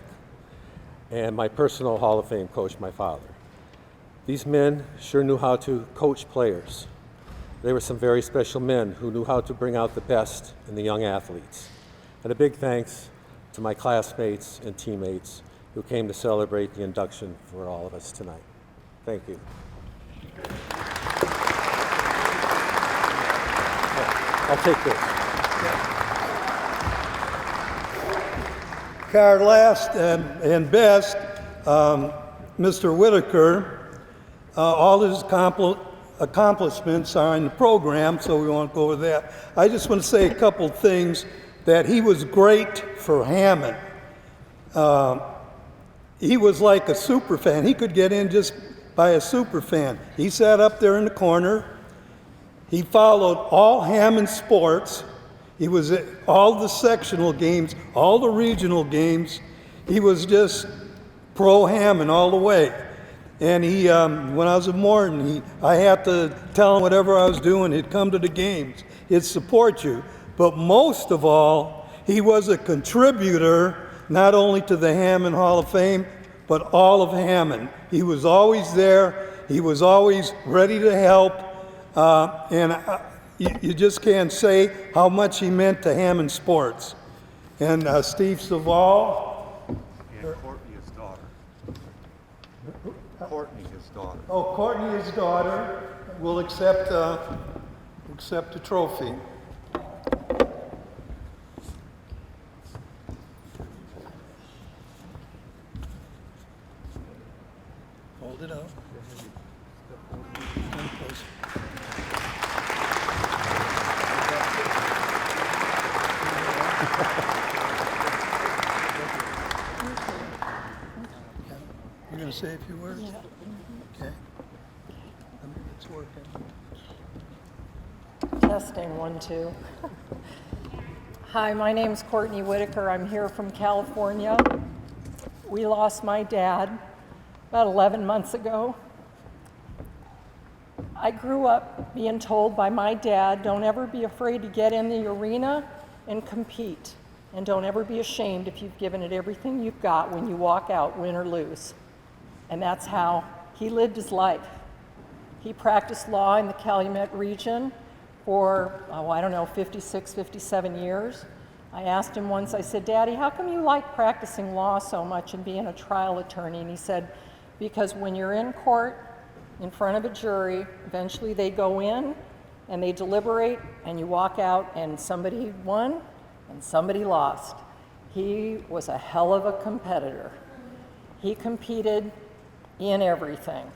[SPEAKER 20] and my personal Hall of Fame coach, my father. These men sure knew how to coach players. They were some very special men who knew how to bring out the best in the young athletes. And a big thanks to my classmates and teammates who came to celebrate the induction for all of us tonight. Thank you. I'll take this.
[SPEAKER 2] Our last and best, Mr. Whitaker, all his accomplishments are in the program, so we won't go over that. I just want to say a couple things that he was great for Hammond. He was like a super fan. He could get in just by a super fan. He sat up there in the corner. He followed all Hammond sports. He was at all the sectional games, all the regional games. He was just pro Hammond all the way. And he, when I was at Morton, I had to tell him whatever I was doing. He'd come to the games. He'd support you. But most of all, he was a contributor not only to the Hammond Hall of Fame, but all of Hammond. He was always there. He was always ready to help. You just can't say how much he meant to Hammond sports. And Steve Saval.
[SPEAKER 4] And Courtney, his daughter. Courtney, his daughter.
[SPEAKER 2] Oh, Courtney, his daughter, will accept a trophy. Hold it up. Come closer. You're going to say a few words? Okay. It's working.
[SPEAKER 21] Testing, 1, 2. Hi, my name's Courtney Whitaker. I'm here from California. We lost my dad about 11 months ago. I grew up being told by my dad, don't ever be afraid to get in the arena and compete. And don't ever be ashamed if you've given it everything you've got when you walk out, win or lose. And that's how he lived his life. He practiced law in the Calumet region for, 56, 57 years. I asked him once, I said, Daddy, how come you like practicing law so much and being a trial attorney? And he said, because when you're in court in front of a jury, eventually they go in and they deliberate and you walk out and somebody won and somebody lost. He was a hell of a competitor. He competed in everything.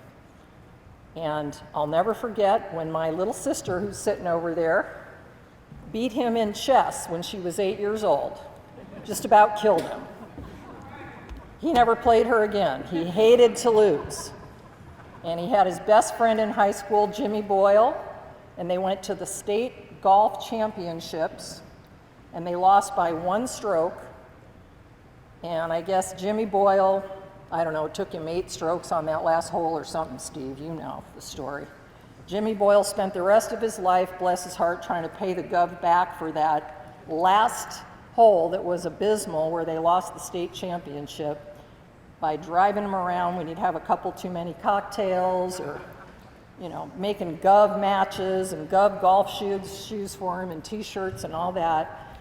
[SPEAKER 21] And I'll never forget when my little sister, who's sitting over there, beat him in chess when she was 8 years old. Just about killed him. He never played her again. He hated to lose. And he had his best friend in high school, Jimmy Buell, and they went to the state golf championships, and they lost by 1 stroke. And I guess Jimmy Buell, I don't know, it took him 8 strokes on that last hole or something, Steve, you know the story. Jimmy Buell spent the rest of his life, bless his heart, trying to pay the gov back for that last hole that was abysmal where they lost the state championship by driving him around when he'd have a couple too many cocktails or, you know, making gov matches and gov golf shoes for him and t-shirts and all that.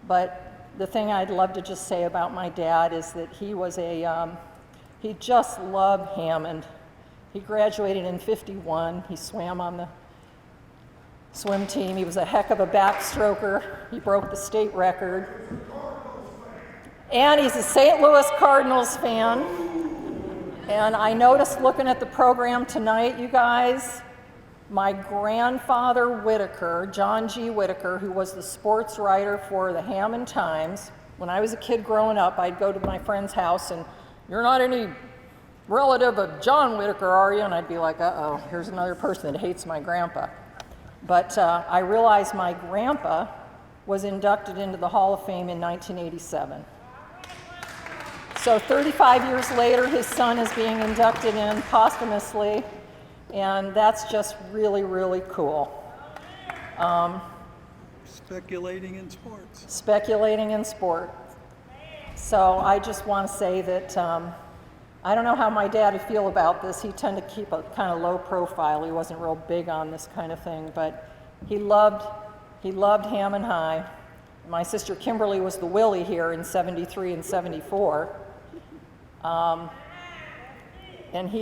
[SPEAKER 21] But the thing I'd love to just say about my dad is that he was he just loved Hammond. He graduated in '51. He swam on the swim team. He was a heck of a backstroker. He broke the state record. And he's a St. Louis Cardinals fan. And I noticed looking at the program tonight, you guys, my grandfather Whitaker, John G. Whitaker, who was the sports writer for the Hammond Times, when I was a kid growing up, I'd go to my friend's house and, you're not any relative of John Whitaker, are you? And I'd be like, uh-oh, here's another person that hates my grandpa. But I realized my grandpa was inducted into the Hall of Fame in 1987. So 35 years later, his son is being inducted in posthumously, and that's just really, really cool.
[SPEAKER 2] Speculating in sports.
[SPEAKER 21] Speculating in sport. So I just want to say that I don't know how my dad would feel about this. He tended to keep a kind of low profile. He wasn't real big on this kind of thing, but he loved Hammond High. My sister Kimberly was the Willie here in '73 and '74. And he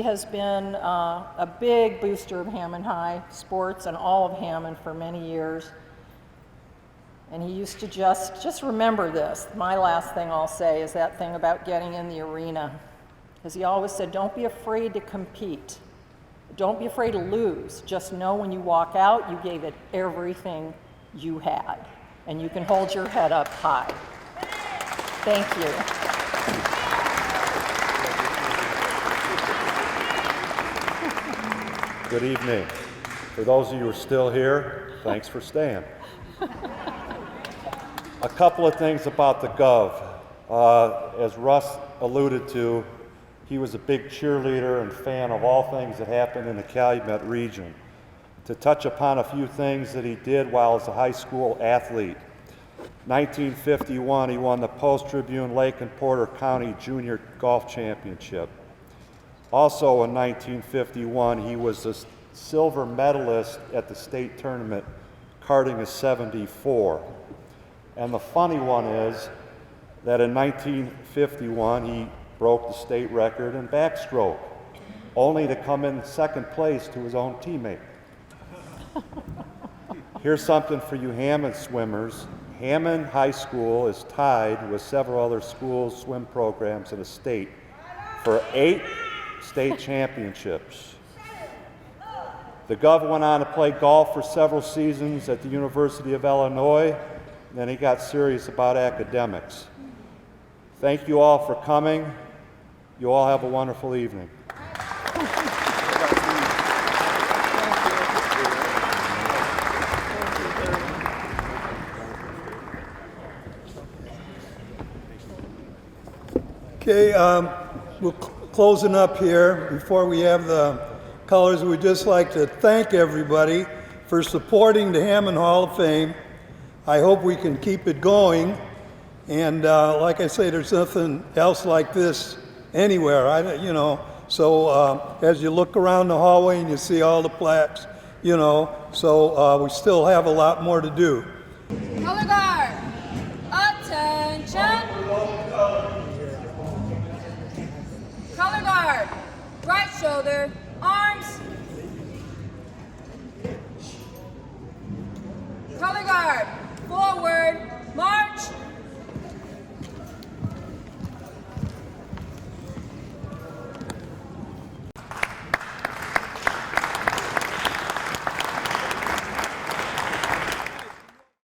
[SPEAKER 21] has been a big booster of Hammond High sports and all of Hammond for many years. And he used to just remember this. My last thing I'll say is that thing about getting in the arena. Because he always said, don't be afraid to compete. Don't be afraid to lose. Just know when you walk out, you gave it everything you had. And you can hold your head up high. Thank you.
[SPEAKER 22] Good evening. For those of you who are still here, thanks for staying. A couple of things about the Gov. As Russ alluded to, he was a big cheerleader and fan of all things that happened in the Calumet region. To touch upon a few things that he did while as a high school athlete. 1951, he won the Post-Tribune Lake and Porter County Junior Golf Championship. Also in 1951, he was silver medalist at the state tournament, karting a 74. And the funny one is that in 1951, he broke the state record in backstroke, only to come in second place to his own teammate. Here's something for you Hammond swimmers. Hammond High School is tied with several other schools' swim programs in the state for 8 state championships. The Gov went on to play golf for several seasons at the University of Illinois, and then he got serious about academics. Thank you all for coming. You all have a wonderful evening.
[SPEAKER 2] Okay, we're closing up here. Before we have the colors, we'd just like to thank everybody for supporting the Hammond Hall of Fame. I hope we can keep it going. And like I say, there's nothing else like this anywhere. So as you look around the hallway and you see all the plaques, so we still have a lot more to do.
[SPEAKER 3] Color guard, attention. Color guard, right shoulder,